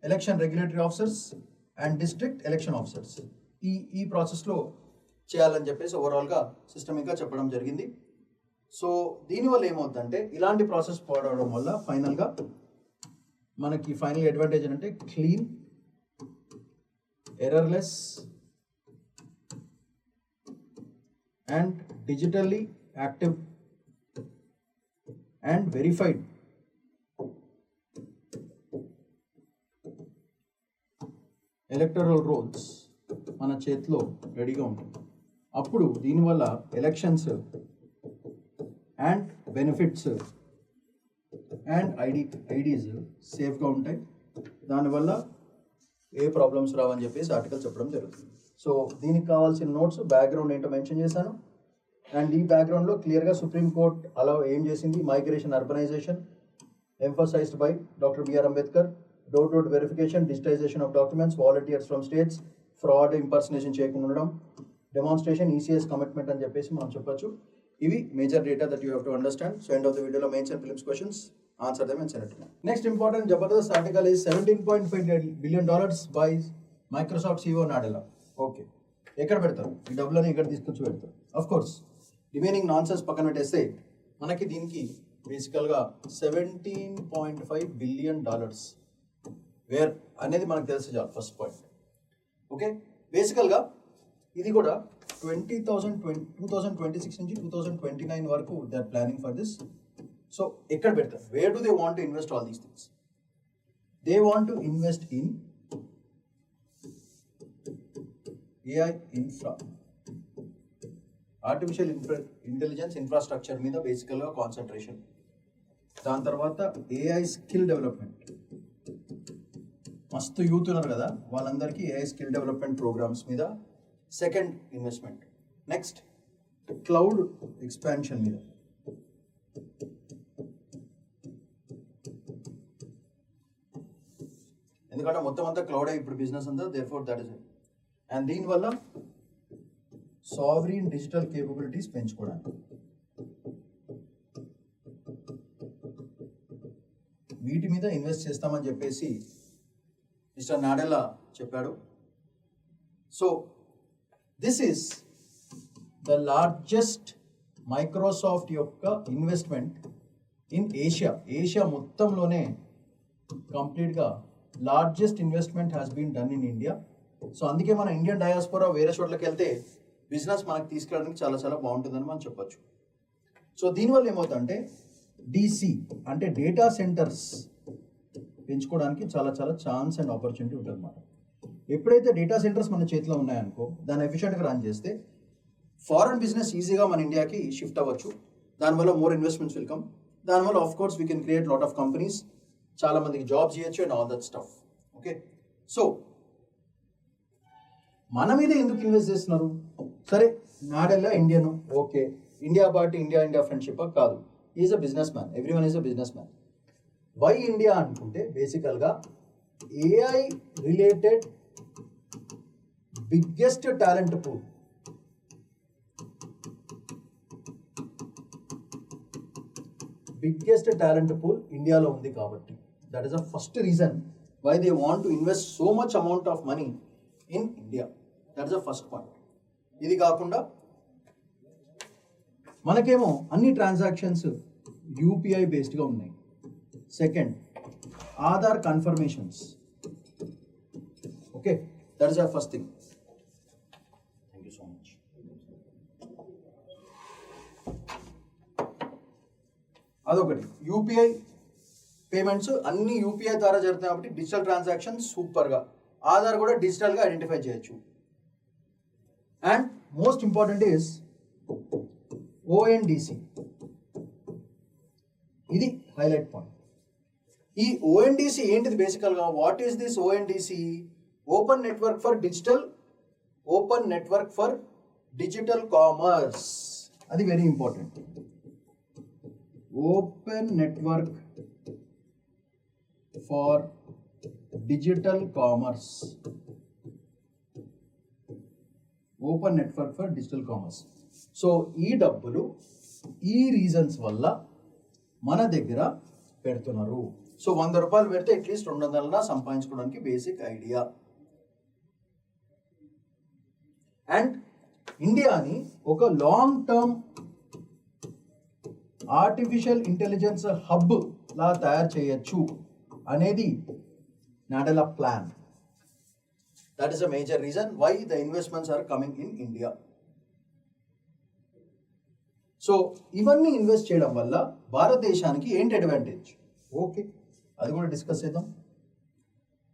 A: election regulatory officers and district election officers ఈ ప్రాసెస్లో చేయాలని చెప్పేసి ఓవరాల్గా సిస్టమిక్గా చెప్పడం జరిగింది. సో దీనివల్ల ఏమవుతుందంటే ఇలాంటి ప్రాసెస్ ఫాలో అవడం వల్ల ఫైనల్గా మనకి ఫైనల్ అడ్వాంటేజ్ అంటే clean, errorless and digitally active and verified electoral rolls మన చేతిలో రెడీగా ఉంటుంది. అప్పుడు దీనివల్ల elections and benefits and IDs సేఫ్గా ఉంటాయి. దానివల్ల ఏ ప్రాబ్లమ్స్ రావని చెప్పేసి ఆర్టికల్ చెప్పడం జరుగుతుంది. సో దీనికి కావాల్సిన నోట్స్, బ్యాక్గ్రౌండ్ ఏంటో మెన్షన్ చేశాను. అండ్ ఈ బ్యాక్గ్రౌండ్లో క్లియర్గా సుప్రీంకోర్టు అలా ఏం చేసింది, migration, urbanisation emphasized by Dr. B.R. Ambedkar, door-to-door verification, digitization of documents, volunteers from states, fraud, impersonation చేయకుండా ఉండడం, డెమాన్స్ట్రేషన్, ECS కమిట్మెంట్ అని చెప్పేసి మనం చెప్పొచ్చు. ఇవి major data that you have to understand. So end of the వీడియోలో mains and prelims questions, answer them and send it. Next important జబర్దస్త్ article is $17.5 billion by Microsoft CEO Nadella. Okay, ఎక్కడ పెడతారు ఈ డబ్బులని? ఎక్కడ తీసుకొచ్చి పెడతారు? అఫ్ కోర్స్ రిమైనింగ్ నాన్సెన్స్ పక్కన పెట్టేస్తే మనకి దీనికి బేసికల్గా $17.5 billion వేర్ అనేది మనకు తెలిసి చాలు, ఫస్ట్ పాయింట్. ఓకే, బేసికల్గా ఇది కూడా 2026 నుంచి 2029 వరకు they are planning for this. So ఎక్కడ పెడతారు? Where do they want to invest all these things? They want to invest in AI infra, artificial intelligence infrastructure మీద బేసికల్గా కాన్సన్ట్రేషన్. దాని తర్వాత AI స్కిల్ డెవలప్మెంట్. మస్తు యూత్ ఉన్నారు కదా, వాళ్ళందరికీ AI స్కిల్ డెవలప్మెంట్ ప్రోగ్రామ్స్ మీద second investment. Next cloud expansion మీద. ఎందుకంటే మొత్తం అంతా క్లౌడ్ ఇప్పుడు బిజినెస్ అంతా, therefore that is it. And దీనివల్ల సావరీన్ డిజిటల్ కేపబిలిటీస్ పెంచుకోవడానికి, వీటి మీద ఇన్వెస్ట్ చేస్తామని చెప్పేసి మిస్టర్ నాడెలా చెప్పాడు. So this is the largest Microsoft యొక్క ఇన్వెస్ట్మెంట్ ఇన్ ఏషియా. ఏషియా మొత్తంలోనే కంప్లీట్గా largest investment has been done in India. So అందుకే మన ఇండియన్ డయాస్పోరా వేరే చోట్లకి వెళ్తే బిజినెస్ మనకి తీసుకెళ్ళడానికి చాలా చాలా బాగుంటుందని మనం చెప్పొచ్చు. సో దీనివల్ల ఏమవుతుందంటే DC అంటే డేటా సెంటర్స్ పెంచుకోవడానికి చాలా చాలా ఛాన్స్ అండ్ ఆపర్చునిటీ ఉంటుంది అన్నమాట. ఎప్పుడైతే డేటా సెంటర్స్ మన చేతిలో ఉన్నాయనుకో, దాన్ని ఎఫిషియెంట్గా రన్ చేస్తే ఫారెన్ బిజినెస్ ఈజీగా మన ఇండియాకి షిఫ్ట్ అవ్వచ్చు. దానివల్ల మోర్ ఇన్వెస్ట్మెంట్స్ విల్ కమ్. దానివల్ల of course we can create lot of companies, చాలా మందికి జాబ్స్ చేయొచ్చు and all that stuff. Okay, so మన మీద ఎందుకు ఇన్వెస్ట్ చేస్తున్నారు? సరే, Nadella Indian, okay, India party, India friendship కాదు, is a businessman, everyone is a businessman. Why India అనుకుంటే బేసికల్గా AI related biggest talent pool, ఇండియాలో ఉంది కాబట్టి that is the first reason why they want to invest so much amount of money in India. That is the first point. ఇది కాకుండా మనకేమో అన్ని transactions UPI బేస్డ్గా ఉన్నాయి. Second, Aadhaar confirmations. Okay, that is the first thing. Thank you so much. అదొకటి. UPI payments అన్ని UPI ద్వారా జరుగుతాయి కాబట్టి డిజిటల్ ట్రాన్సాక్షన్ సూపర్గా. ఆధార్ కూడా డిజిటల్గా ఐడెంటిఫై చేయొచ్చు. And most important is ONDC. ఇది హైలైట్ పాయింట్. ఈ ONDC ఏంటిది బేసికల్గా? What is this ONDC? Open network for digital commerce. అది very important. Open network for digital commerce. Open network for digital commerce. So ఈ డబ్బులు ఈ reasons వల్ల మన దగ్గర పెడుతున్నారు. సో 100 రూపాయలు పెడితే అట్లీస్ట్ 200 సంపాదించుకోవడానికి బేసిక్ ఐడియా. అండ్ ఇండియాని ఒక long term artificial intelligence hub లా తయారు చేయొచ్చు అనేది Nadella plan. That is a major reason why the investments are coming in India. So ఇవన్నీ ఇన్వెస్ట్ చేయడం వల్ల భారతదేశానికి ఏంటి అడ్వాంటేజ్? ఓకే, అది కూడా డిస్కస్ చేద్దాం.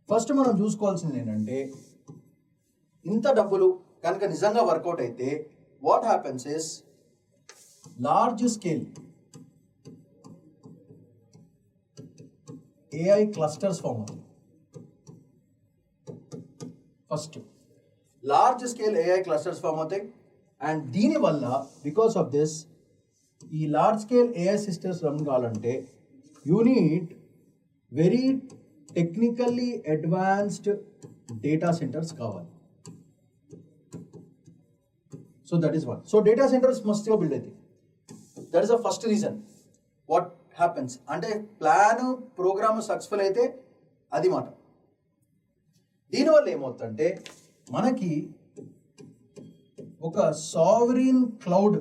A: ఫస్ట్ మనం చూసుకోవాల్సింది ఏంటంటే, ఇంత డబ్బులు కనుక నిజంగా వర్కౌట్ అయితే what happens is large scale AI clusters form అవుతాయి. First large scale AI clusters form అవుతాయి. అండ్ దీనివల్ల బికాస్ ఆఫ్ దిస్ ఈ large scale AI systems run కావాలంటే you need very technically advanced data centres కావాలి. So that is one. So data centres మస్ట్గా build అవుతాయి. That is the first reason. What happens అంటే programme successful అయితే అది మాట. దీనివల్ల ఏమవుతుందంటే మనకి ఒక సావరీన్ క్లౌడ్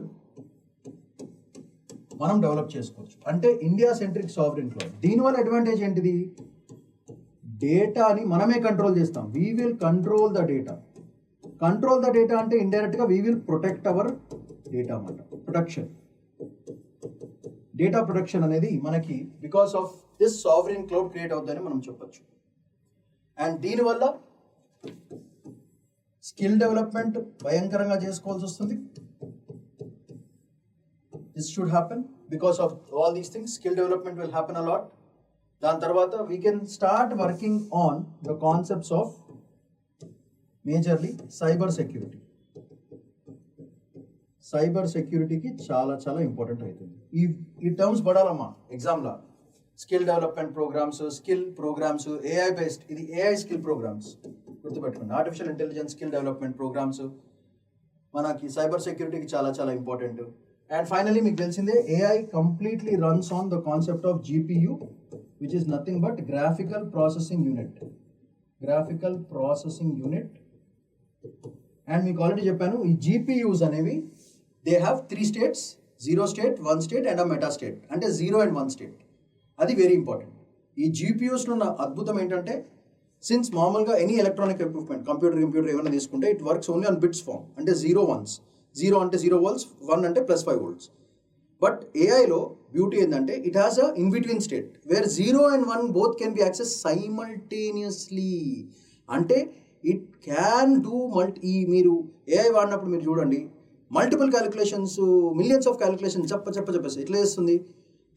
A: మనం డెవలప్ చేసుకోవచ్చు. అంటే ఇండియా సెంట్రిక్ సావరీన్ క్లౌడ్. దీనివల్ల అడ్వాంటేజ్ ఏంటిది? డేటాని మనమే కంట్రోల్ చేస్తాం. We will control the data. అంటే ఇండైరెక్ట్గా we will protect our data అన్నమాట. డేటా ప్రొటెక్షన్ అనేది మనకి because of this sovereign cloud create అవుతుందని మనం చెప్పొచ్చు. అండ్ దీనివల్ల స్కిల్ డెవలప్మెంట్ భయంకరంగా చేసుకోవాల్సి వస్తుంది. This should happen because of all these things. Skill development will happen a lot. దాని తర్వాత we can start working on the concepts of majorly cyber security. Cyber సెక్యూరిటీకి చాలా చాలా ఇంపార్టెంట్ అవుతుంది. ఈ టర్మ్స్ పడాలమ్మా ఎగ్జామ్లో. Skill development programmes, skill programmes, AI based. ఇది AI స్కిల్ ప్రోగ్రామ్స్ గుర్తుపెట్టుకోండి. Artificial intelligence skill development programmes మనకి సైబర్ సెక్యూరిటీకి చాలా చాలా ఇంపార్టెంట్. అండ్ ఫైనలీ మీకు తెలిసిందే AI completely runs on the concept of GPU, which is nothing but graphical processing unit. And మీకు already చెప్పాను, ఈ GPUs అనేవి they have 3 states, 0 state, 1 state and meta state. అంటే 0 and 1 state. అది very important. ఈ GPUస్లో ఉన్న అద్భుతం ఏంటంటే సిన్స్ మామూలుగా ఎనీ ఎలక్ట్రానిక్ ఎక్విప్మెంట్ కంప్యూటర్ ఏమైనా తీసుకుంటే it works only on bits form, అంటే 0 1s. 0 అంటే 0 volts, 1 అంటే +5 volts. బట్ ఏఐలో బ్యూటీ ఏంటంటే it has a in between state where 0 and 1 both can be access simultaneously. అంటే ఇట్ క్యాన్ డూ మీరు AI వాడినప్పుడు మీరు చూడండి multiple calculations, millions of calculation చెప్పేసి ఎట్లా చేస్తుంది?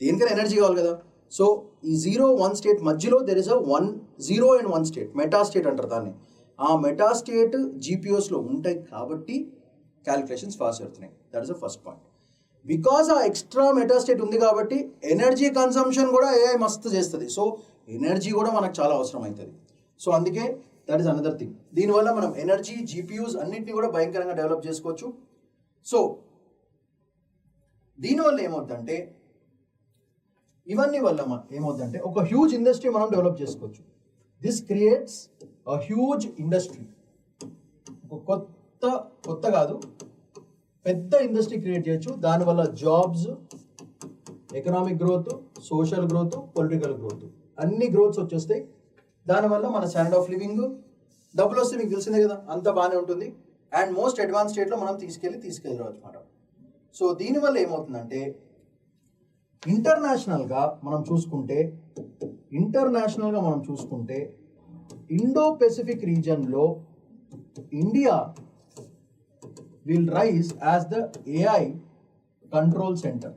A: దేనికైనా ఎనర్జీ కావాలి కదా. సో ఈ 0 1 స్టేట్ మధ్యలో there is a 0 and 1 state, meta state అంటారు దాన్ని. ఆ మెటా స్టేట్ జీపీఓస్లో ఉంటాయి కాబట్టి క్యాలిక్యులేషన్స్ ఫాస్ట్ అవుతున్నాయి. That is the first point. Because ఆ ఎక్స్ట్రా మెటా స్టేట్ ఉంది కాబట్టి ఎనర్జీ కన్సంప్షన్ కూడా ఏఐ మస్తు చేస్తుంది. సో ఎనర్జీ కూడా మనకు చాలా అవసరం అవుతుంది. సో అందుకే దట్ ఈస్ అనదర్ థింగ్. దీనివల్ల మనం ఎనర్జీ, జీపీయూస్ అన్నింటినీ కూడా భయంకరంగా డెవలప్ చేసుకోవచ్చు. సో దీనివల్ల ఏమవుతుందంటే ఇవన్నీ వల్ల ఏమవుతుందంటే ఒక హ్యూజ్ ఇండస్ట్రీ మనం డెవలప్ చేసుకోవచ్చు. This creates a huge industry. ఒక కొత్త కాదు, పెద్ద ఇండస్ట్రీ క్రియేట్ చేయొచ్చు. దానివల్ల jobs, economic growth, social growth, political growth, అన్ని గ్రోత్స్ వచ్చేస్తాయి. దానివల్ల మన స్టాండర్డ్ ఆఫ్ లివింగ్, డబ్బులు వస్తే మీకు తెలిసిందే కదా, అంత బాగానే ఉంటుంది. అండ్ మోస్ట్ అడ్వాన్స్ స్టేట్లో మనం తీసుకెళ్ళరావచ్చు అనమాట. సో దీనివల్ల ఏమవుతుందంటే ఇంటర్నేషనల్గా మనం చూసుకుంటే ఇండో పెసిఫిక్ రీజన్లో India will rise as the AI control centre.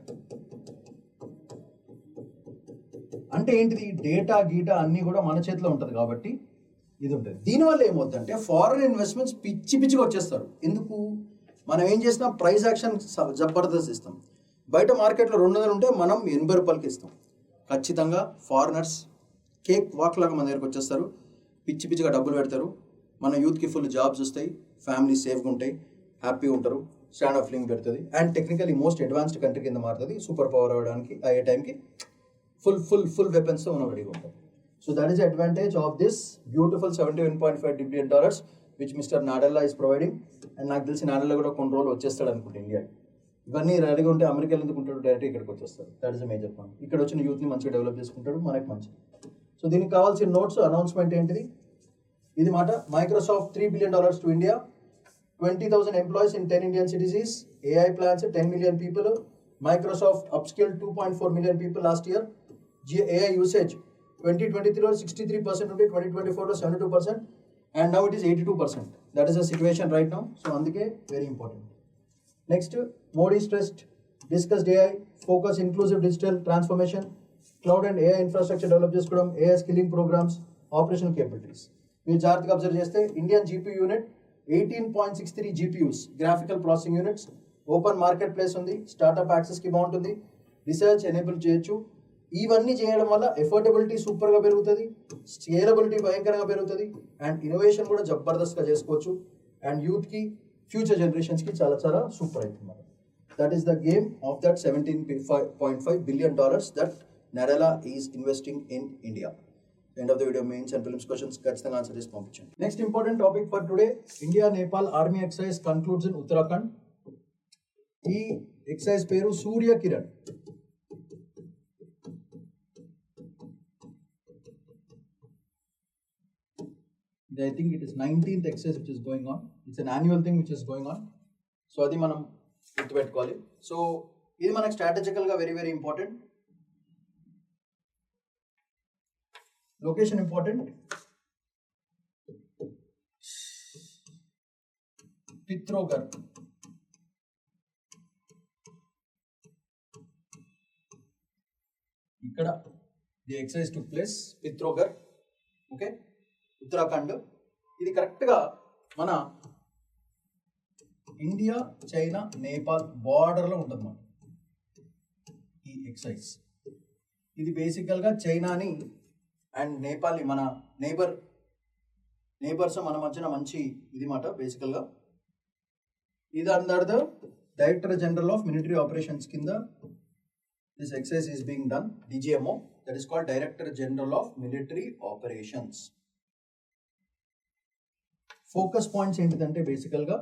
A: అంటే ఏంటిది? డేటా గీటా అన్నీ కూడా మన చేతిలో ఉంటుంది కాబట్టి ఇది ఉంటుంది. దీనివల్ల ఏమవుతుందంటే ఫారిన్ ఇన్వెస్ట్మెంట్స్ పిచ్చిగా వచ్చేస్తారు. ఎందుకు? మనం ఏం చేసినా ప్రైస్ యాక్షన్ జబర్దస్త్ ఇస్తాం. బయట మార్కెట్లో 200 ఉంటే మనం 80 రూపాయలకి ఇస్తాం. ఖచ్చితంగా ఫారినర్స్ కేక్ వాక్ లాగా మన దగ్గరకు వచ్చేస్తారు, పిచ్చిగా డబ్బులు పెడతారు. మన యూత్కి ఫుల్ జాబ్స్ వస్తాయి, ఫ్యామిలీ సేఫ్గా ఉంటాయి, హ్యాపీగా ఉంటారు, స్టాండ్ ఆఫ్ లివింగ్ పెడుతుంది. And technically most advanced country కింద మారుతుంది. సూపర్ పవర్ అవ్వడానికి అయ్యే టైంకి ఫుల్ వెపన్స్తో మనం రెడీగా ఉంటాం. So that is the advantage of this beautiful $71.5 billion which mister Nadella is providing. And నాకు తెలిసి నాడెల్లా కూడా కొన్ని రోజులు వచ్చేస్తాడు అనుకుంటే ఇండియా. ఇవన్నీ రెడీగా ఉంటే అమెరికాలో ఎందుకు ఉంటాడు, డైరెక్ట్ ఇక్కడికి వచ్చేస్తారు. That is the major point. ఇక్కడ వచ్చిన యూత్ని మంచిగా డెవలప్ చేసుకుంటాడు, మనకి మంచిది. సో దీనికి కావాల్సిన నోట్స్, అనౌన్స్మెంట్ ఏంటిది? ఇది మాట. Microsoft $3 billion to India, 20,000 employees in 10 Indian cities, AI plans 10 million people, Microsoft upskilled 2.4 million people last year, AI usage 2023 63% ఉంటే 2024 72%, and now it is 82%. That is the situation right now. So అందుకే very important. Next, Modi stressed, discussed AI, focus inclusive digital transformation, cloud and AI infrastructure develop చేసుకోవడం, AI skilling programs, operational capabilities. మీరు జాగ్రత్తగా observe చేస్తే Indian GP unit 18.63 GPUs, graphical processing units, open market place ఉంది, startup యాక్సెస్కి బాగుంటుంది, research enable చేయొచ్చు. ఇవన్నీ చేయడం వల్ల ఎఫోర్డబిలిటీ సూపర్గా పెరుగుతుంది, స్కేలబిలిటీ భయంకరంగా పెరుగుతుంది, అండ్ ఇన్నోవేషన్ కూడా జబర్దస్త్గా చేసుకోవచ్చు. అండ్ యూత్కి, ఫ్యూచర్ జనరేషన్స్కి చాలా సూపర్ అవుతుంది. That is the game of that $17.5 billion that Nadella is investing in India. End of the video, mains and prelims questions ఖచ్చితంగా ఆన్సర్ చేసి పంపించండి. Next important topic for today, India Nepal army exercise concludes in Uttarakhand. ఈ exercise పేరు సూర్య Kiran. I think it is 19th exercise which is going on. It's an annual thing which is going on. So అది మనం గుర్తుపెట్టుకోవాలి. సో ఇది మనకు స్ట్రాటజికల్గా very important. Location important. Pitrogar. ఇక్కడ the exercise took place Pithoragarh. Okay, Uttarakhand. ఇది కరెక్ట్గా మన ఇండియా, చైనా, నేపాల్ బార్డర్లో ఉంటుంది మన ఈ ఎక్సైజ్. ఇది బేసికల్గా చైనాని అండ్ నేపాల్ని, మన నేబర్స్ మన మధ్యన మంచి ఇది మాట. బేసికల్గా ఇది under the director general of military operations కింద this exercise is being done, DGMO, that is called director general of military operations. Focus points ఏంటిదంటే బేసికల్గా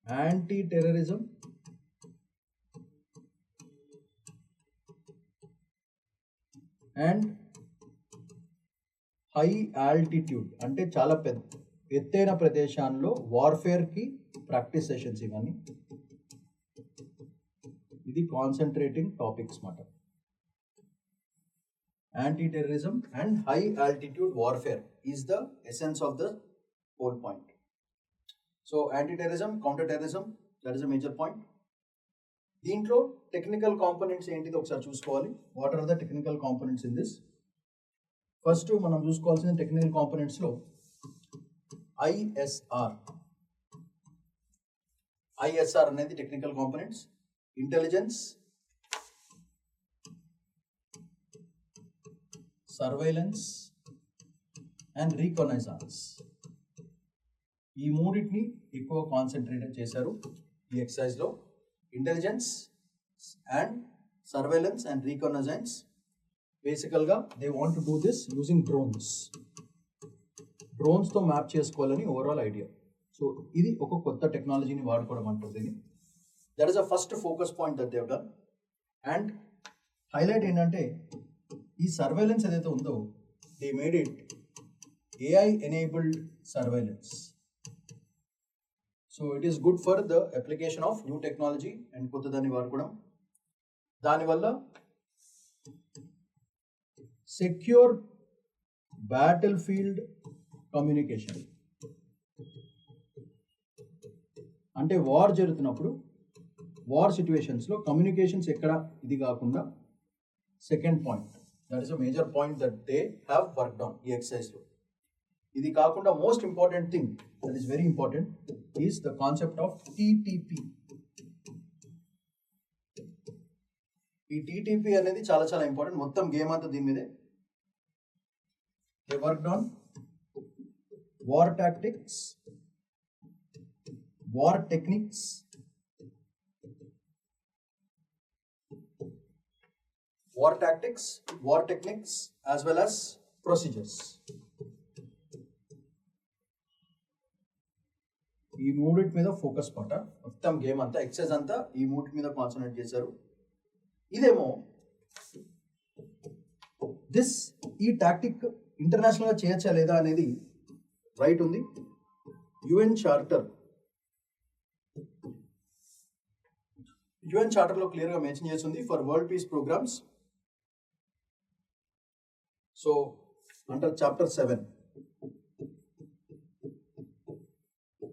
A: anti terrorism, and high altitude అంటే చాలా ఎత్తైన ప్రదేశాల్లో వార్ఫేర్కి ప్రాక్టీస్ సెషన్స్ ఇవన్నీ. ఇది కాన్సన్ట్రేటింగ్ టాపిక్స్ మాట. Anti terrorism and high altitude warfare is the essence of the whole point. So anti terrorism, counter terrorism, that is a major point. దీంట్లో technical components ఏంటిది ఒకసారి చూసుకోవాలి. What are the technical components in this? First మనం చూసుకోవాల్సిన టెక్నికల్ కాంపోనెంట్స్లో ISR అనేది technical components. Intelligence, surveillance and reconnaissance, ఈ మూడింటిని ఎక్కువ కాన్సన్ట్రేట్ చేశారు ఈ ఎక్సర్సైజ్లో. Intelligence and surveillance and reconnaissance, బేసికల్గా they want to do this using డ్రోన్స్తో మ్యాప్ చేసుకోవాలని ఓవరాల్ ఐడియా. సో ఇది ఒక కొత్త టెక్నాలజీని వాడుకోవడం అంటారు దీన్ని. That is the first focus point that they have done. And highlight ఏంటంటే ఈ సర్వైలెన్స్ ఏదైతే ఉందో they made it AI enabled surveillance. So it is good for the application of new technology and కొత్త దాన్ని వాడుకోవడం. దానివల్ల సెక్యూర్ బ్యాటిల్ ఫీల్డ్ కమ్యూనికేషన్ అంటే war జరుగుతున్నప్పుడు వార్ సిచ్యువేషన్స్లో కమ్యూనికేషన్స్ ఎక్కడ ఇది కాకుండా second point, that is a major point that they have worked on ఈ ఎక్సర్సైజ్లో. ఇది కాకుండా most important thing that is very important is the concept of TTP. ఈ టీటీపీ అనేది చాలా చాలా ఇంపార్టెంట్. మొత్తం గేమ్ అంతా దీని మీదే. They worked on war tactics, war techniques, as well as procedures. ఈ మూడిటి మీద ఫోకస్ మాట. మొత్తం గేమ్ అంతా ఎక్సర్సైజ్ అంతా ఈ మూడిటి మీద కాన్సన్ట్రేట్ చేశారు. ఇదేమో ఈ టాక్టిక్ ఇంటర్నేషనల్గా చేయొచ్చా లేదా అనేది రైట్ ఉంది. యుఎన్ చార్టర్లో క్లియర్గా మెన్షన్ చేస్తుంది for world peace programmes. So under chapter 7.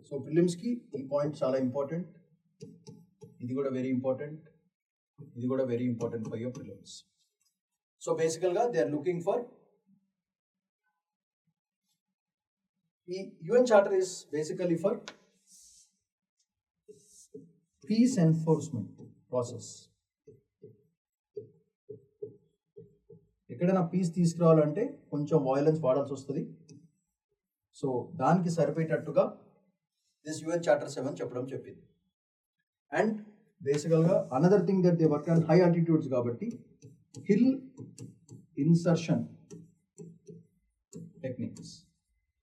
A: So ప్రిలిమ్స్కి ఈ పాయింట్ చాలా ఇంపార్టెంట్. ఇది కూడా వెరీ ఇంపార్టెంట్. ఇది కూడా very important for your prelims. So బేసికల్గా దే ఆర్ లుకింగ్ ఫర్ ఈ UN charter is basically for piece enforcement process. ఎక్కడైనా పీస్ తీసుకురావాలంటే కొంచెం వాయిలెన్స్ వాడాల్సి వస్తుంది. సో దానికి సరిపోయేటట్టుగా దిస్ యుఎన్ చార్టర్ 7 చెప్పడం చెప్పింది. అండ్ బేసికల్గా another thing that they work on high altitudes కాబట్టి హిల్ ఇన్సర్షన్ టెక్నిక్స్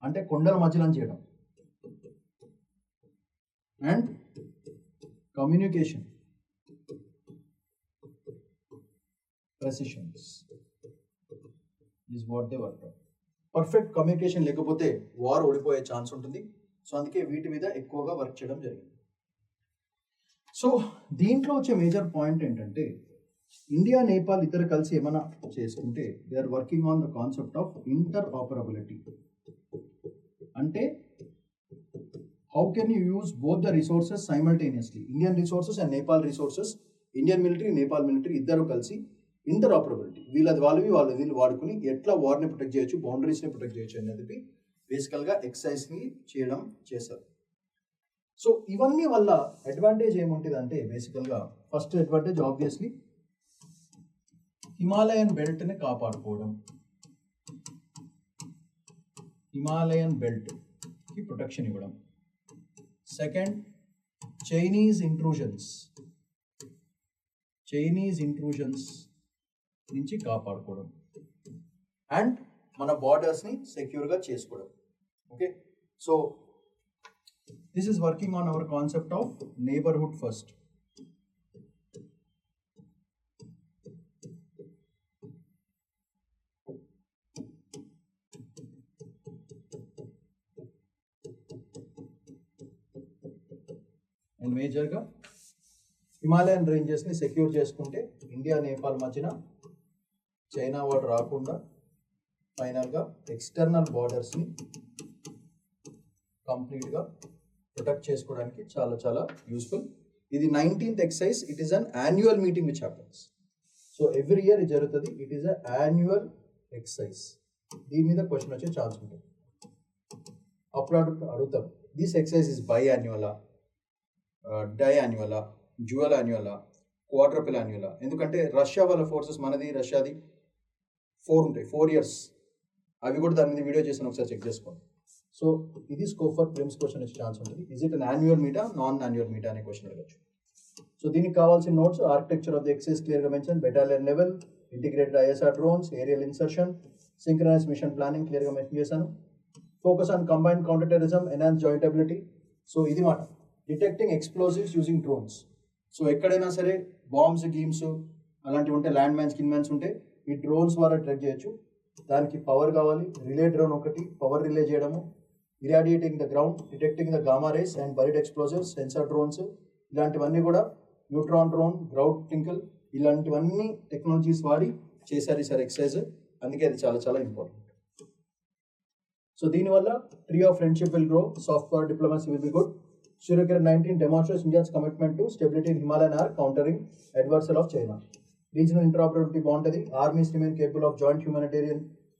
A: అంటే కొండల మధ్యలో చేయడం. And communication precisions is what they work on. Perfect communication లేకపోతే వార్ ఓడిపోయే ఛాన్స్ ఉంటుంది. సో అందుకే వీటి మీద ఎక్కువగా వర్క్ చేయడం జరిగింది. సో దీంట్లో వచ్చే మేజర్ పాయింట్ ఏంటంటే ఇండియా, నేపాల్ ఇద్దరు కలిసి ఏమైనా చేసుకుంటే they are working on the concept of interoperability. అంటే how can you use both the resources simultaneously, Indian resources and Nepal resources, Indian military, Nepal military ఇద్దరు కలిసి ఇంటర్ ఆపరబిలిటీ వీళ్ళు వాడుకుని ఎట్లా వార్ని ప్రొటెక్ట్ చేయొచ్చు, బౌండరీస్ని ప్రొటెక్ట్ చేయొచ్చు అనేది బేసికల్గా ఎక్సర్సైజ్ని చేశారు. సో ఇవన్నీ వల్ల అడ్వాంటేజ్ ఏముంటుంది అంటే బేసికల్గా ఫస్ట్ అడ్వాంటేజ్ ఆబ్వియస్లీ హిమాలయన్ బెల్ట్ని కాపాడుకోవడం, హిమాలయన్ బెల్ట్కి ప్రొటెక్షన్ ఇవ్వడం. సెకండ్, చైనీస్ ఇంట్రూజన్స్ నుంచి కాపాడుకోవడం అండ్ మన బార్డర్స్ని సెక్యూర్గా చేసుకోవడం. Okay, so this is working on our concept of neighbourhood first. నేను మేజర్గా హిమాలయన్ రేంజెస్ని సెక్యూర్ చేసుకుంటే ఇండియా నేపాల్ మధ్యన చైనా వాడు రాకుండా ఫైనల్గా ఎక్స్టర్నల్ బార్డర్స్ని కంప్లీట్గా ప్రొటెక్ట్ చేసుకోవడానికి చాలా చాలా యూస్ఫుల్. ఇది 19th exercise. It is an annual meeting which happens. So every year ఇది జరుగుతుంది. It is a annual exercise. దీని మీద క్వశ్చన్ వచ్చే ఛాన్స్ ఉంటుంది. అప్పుడు అడుగుతాం దిస్ ఎక్సైజ్ ఇస్ బై యాన్యువలా, డై యాన్యువలా, డ్యూయల్ యాన్యువలా, క్వాడ్రపుల్ యాన్యువలా? ఎందుకంటే రష్యా వాళ్ళ ఫోర్సెస్, మనది రష్యాది 4 ఉంటాయి, 4 years. అవి కూడా దాని మీద వీడియో చేసిన ఒకసారి చెక్ చేసుకోండి. సో ఇది స్కోప్ ఫర్ ప్రిమ్స్ క్వశ్చన్ వచ్చే ఛాన్స్ ఉంటుంది. ఇస్ ఇట్ అన్ యాన్యువల్ మీటా, నాన్ యాన్యువల్ మీటా అనే క్వశ్చన్ అడగచ్చు. సో దీనికి కావాల్సిన notes: architecture of the exercise క్లియర్గా mention, battalion level, integrated ISR drones, aerial insertion, synchronise mission planning క్లియర్గా మెన్షన్ చేశాను. Focus on combined counter terrorism, enhance joint ability. So ఇది మాట detecting explosives using drones. So ఎక్కడైనా సరే bombs, గీమ్స్ అలాంటివి ఉంటే, land mines, skin mines ఉంటే ఈ డ్రోన్స్ ద్వారా ట్రెక్ చేయొచ్చు. దానికి పవర్ కావాలి. రిలే డ్రోన్ ఒకటి, పవర్ రిలే చేయడము, irradiating the ground, detecting the gamma rays and buried explosives, sensor drones, ఇలాంటివన్నీ కూడా న్యూట్రాన్ డ్రోన్, గ్రౌండ్ టింకిల్, ఇలాంటివన్నీ టెక్నాలజీస్ వాడి చేశారు ఈసారి ఎక్సైజ్. అందుకే అది చాలా చాలా ఇంపార్టెంట్. సో దీనివల్ల tree of friendship will grow, software diplomacy will be good. Suryakiran 19 demonstrates India's commitment to stability in Himalayan arc, countering adversary of China. Regional interoperability బాగుంటుంది. Armies remain capable of joint humanitarian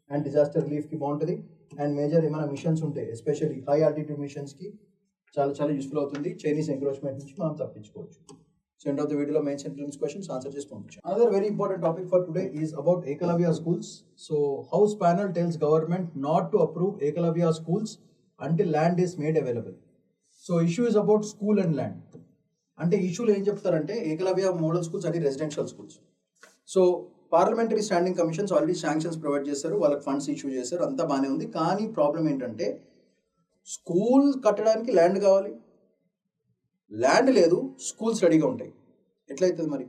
A: and disaster relief కి బాగుంటుంది. And major ఏమైనా missions ఉంటాయి, especially high altitude మిషన్స్కి చాలా చాలా useful అవుతుంది. Chinese encroachment నుంచి మనం తప్పించుకోవచ్చు. సో ఎండ్ ఆఫ్ ద వీడియోలో mains and prelims questions answer చేసి పంపించాం. Another very important topic for today is about Eklavya schools. So house panel tells government not to approve Eklavya schools until land is made available. So issue is about school and land. అంటే ఇష్యూలు ఏం చెప్తారంటే, Eklavya model schools అంటే residential schools. So parliamentary standing commissions already sanctions provide చేస్తారు, వాళ్ళకి funds issue చేస్తారు, అంతా బాగానే ఉంది. కానీ ప్రాబ్లం ఏంటంటే స్కూల్ కట్టడానికి ల్యాండ్ కావాలి, ల్యాండ్ లేదు, స్కూల్స్ రెడీగా ఉంటాయి, ఎట్లయితుంది మరి?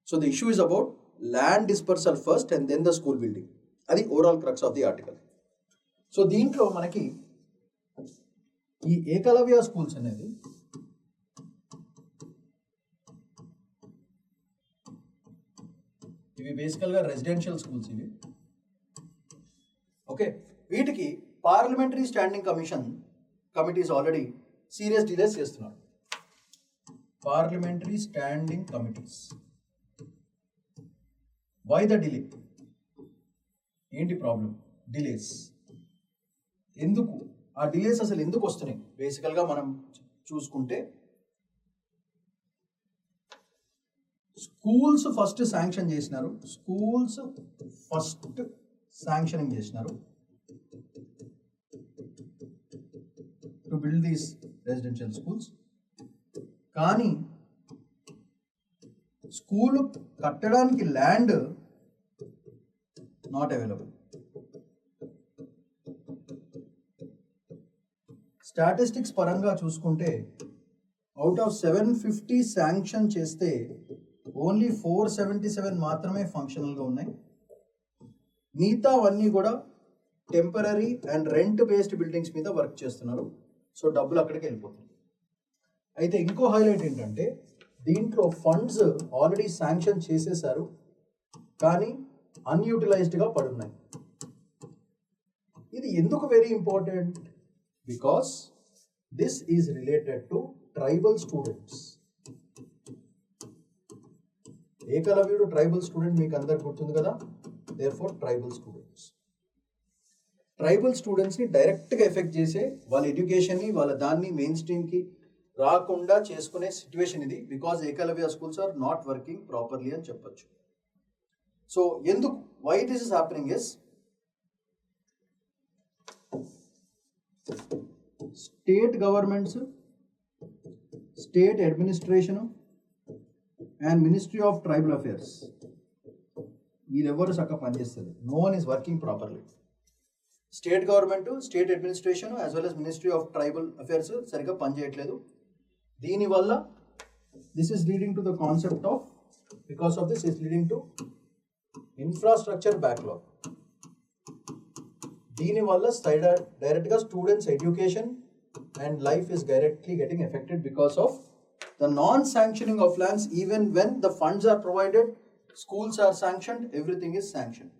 A: So the issue is about land dispersal first and then the school building. అది overall crux of the article. So దీంట్లో మనకి ఈ ఏకలవ్య స్కూల్స్ అనేది ఇవి బేసికల్గా రెసిడెన్షియల్ స్కూల్స్ ఇవి. ఓకే, వీటికి parliamentary standing committees already serious delays చేస్తున్నారు. Parliamentary standing committees. Why the delay? ఏంటి ప్రాబ్లం? డిలేస్ ఎందుకు? ఆ డిలేస్ అసలు ఎందుకు వస్తున్నాయి? బేసికల్గా మనం చూసుకుంటే స్కూల్స్ ఫస్ట్ శాంక్షన్ చేసినారు, స్కూల్స్ ఫస్ట్ శాంక్షనింగ్ చేసినారు to build these residential schools. కానీ స్కూల్ కట్టడానికి ల్యాండ్ నాట్ అవైలబుల్. స్టాటిస్టిక్స్ పరంగా చూసుకుంటే అవుట్ ఆఫ్ 750 శాంక్షన్ చేస్తే ఓన్లీ 477 మాత్రమే ఫంక్షనల్గా ఉన్నాయి. మిగతావన్నీ కూడా temporary and rent based buildings మీద వర్క్ చేస్తున్నారు. సో డబ్బులు అక్కడికి వెళ్ళిపోతుంది. అయితే ఇంకో హైలైట్ ఏంటంటే దీంట్లో ఫండ్స్ ఆల్రెడీ శాంక్షన్ చేసేసారు, కానీ అన్యూటిలైజ్డ్గా పడున్నాయి. ఇది ఎందుకు very important? Because this is related to tribal students. ఏకలవ్యుడు ట్రైబల్ స్టూడెంట్ మీకు అందరికి గుర్తుంది కదా. therefore ట్రైబల్ స్టూడెంట్స్ని డైరెక్ట్గా ఎఫెక్ట్ చేసే, వాళ్ళ ఎడ్యుకేషన్ని, వాళ్ళ దాన్ని మెయిన్ స్ట్రీమ్కి రాకుండా చేసుకునే సిచ్యువేషన్ ఇది. Because Eklavya schools are not working properly అని చెప్పొచ్చు. సో ఎందుకు, why this is happening is state governments, state administration and ministry of tribal affairs వీళ్ళెవరు చక్కగా పనిచేస్తారు. No one is working properly. State government, state administration as well as ministry of tribal affairs సరిగ్గా పనిచేయట్లేదు. దీనివల్ల this is leading to the concept of, because of this is leading to infrastructure backlog. దీనివల్ల డైరెక్ట్గా students education and life is directly getting affected because of The non-sanctioning of lands, even when the funds are provided, schools are sanctioned, everything is sanctioned.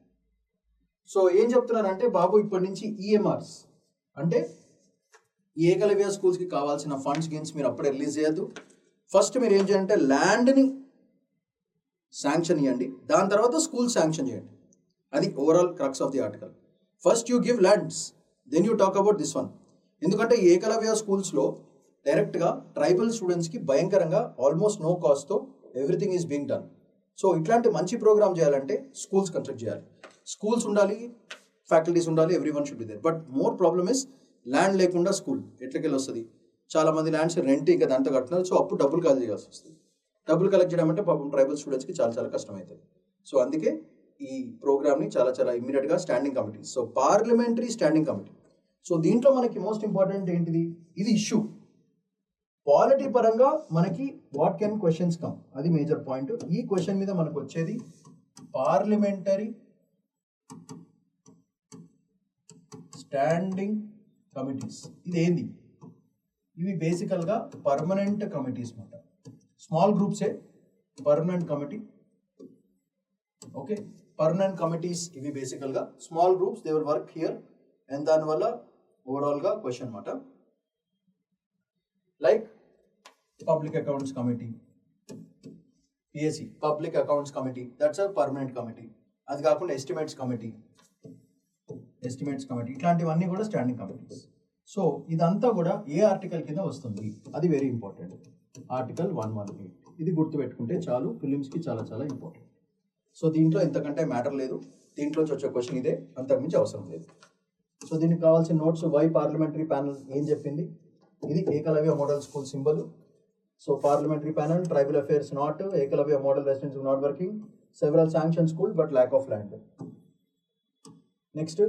A: So ఏం చెప్తున్నారంటే బాబు ఇప్పటి నుంచి ఈఎంఆర్స్ అంటే ఈ ఏకలవ్య స్కూల్స్కి కావాల్సిన ఫండ్స్ గేమ్స్ మీరు అప్పుడే రిలీజ్ చేయొద్దు. ఫస్ట్ మీరు ఏం చేయాలంటే ల్యాండ్ని శాంక్షన్ ఇవ్వండి, దాని తర్వాత స్కూల్ శాంక్షన్ చేయండి. అది overall crux of the article. First you give lands, then you talk about this one. ఎందుకంటే ఈ ఏకలవ్య స్కూల్స్లో డైరెక్ట్గా ట్రైబల్ స్టూడెంట్స్కి భయంకరంగా ఆల్మోస్ట్ నో కాస్ట్తో everything is being done. So ఇట్లాంటి మంచి ప్రోగ్రామ్ చేయాలంటే స్కూల్స్ కన్స్ట్రక్ట్ చేయాలి, స్కూల్స్ ఉండాలి, ఫ్యాకల్టీస్ ఉండాలి, every one should be there. But more problem is land లేకుండా స్కూల్ ఎట్లకెళ్ళి వస్తుంది. చాలా మంది ల్యాండ్స్ రెంట్ ఇంకా దాంతో కట్టినారు. సో అప్పుడు డబ్బులు కలెక్ట్ చేయాల్సి వస్తుంది. డబ్బులు కలెక్ట్ చేయడం అంటే పాపం ట్రైబల్ స్టూడెంట్స్కి చాలా చాలా కష్టం అవుతుంది. సో అందుకే ఈ ప్రోగ్రామ్ని చాలా ఇమ్మీడియట్గా standing committee, so parliamentary standing committee. So దీంట్లో మనకి మోస్ట్ ఇంపార్టెంట్ ఏంటిది, ఇది ఇష్యూ పాలిటీ పరంగా మనకి వాట్ కెన్ క్వశ్చన్స్ కమ్, అది మేజర్ పాయింట్. ఈ క్వశ్చన్ మీద మనకు వచ్చేది పార్లమెంటరీ స్టాండింగ్ కమిటీస్. ఇది ఏంది, ఇవి బేసికల్గా పర్మనెంట్ కమిటీస్ అన్నమాట. స్మాల్ గ్రూప్సే permanent committee. Okay, permanent committees ఇవి బేసికల్గా small groups, they will work here. And దానివల్ల ఓవరాల్గా క్వశ్చన్ అన్నమాట. Like public accounts committee, PSC public accounts committee, that's a permanent committee. అది కాకుండా ఎస్టిమేట్స్ కమిటీ, ఇట్లాంటివన్నీ కూడా స్టాండింగ్ కమిటీస్. సో ఇదంతా కూడా ఏ ఆర్టికల్ కింద వస్తుంది, అది వెరీ ఇంపార్టెంట్. ఆర్టికల్ 118. ఇది గుర్తుపెట్టుకుంటే చాలు, ఫిలిమ్స్కి చాలా ఇంపార్టెంట్. సో దీంట్లో ఎంతకంటే మ్యాటర్ లేదు, దీంట్లోంచి వచ్చే క్వశ్చన్ ఇదే, అంతకుమించి అవసరం లేదు. సో దీనికి కావాల్సిన నోట్స్, వై పార్లమెంటరీ ప్యానల్ ఏం చెప్పింది, ఇది Eklavya model school symbol. So parliamentary panel, tribal affairs not, Eklavya model residency not working, several sanction school but lack of land. Next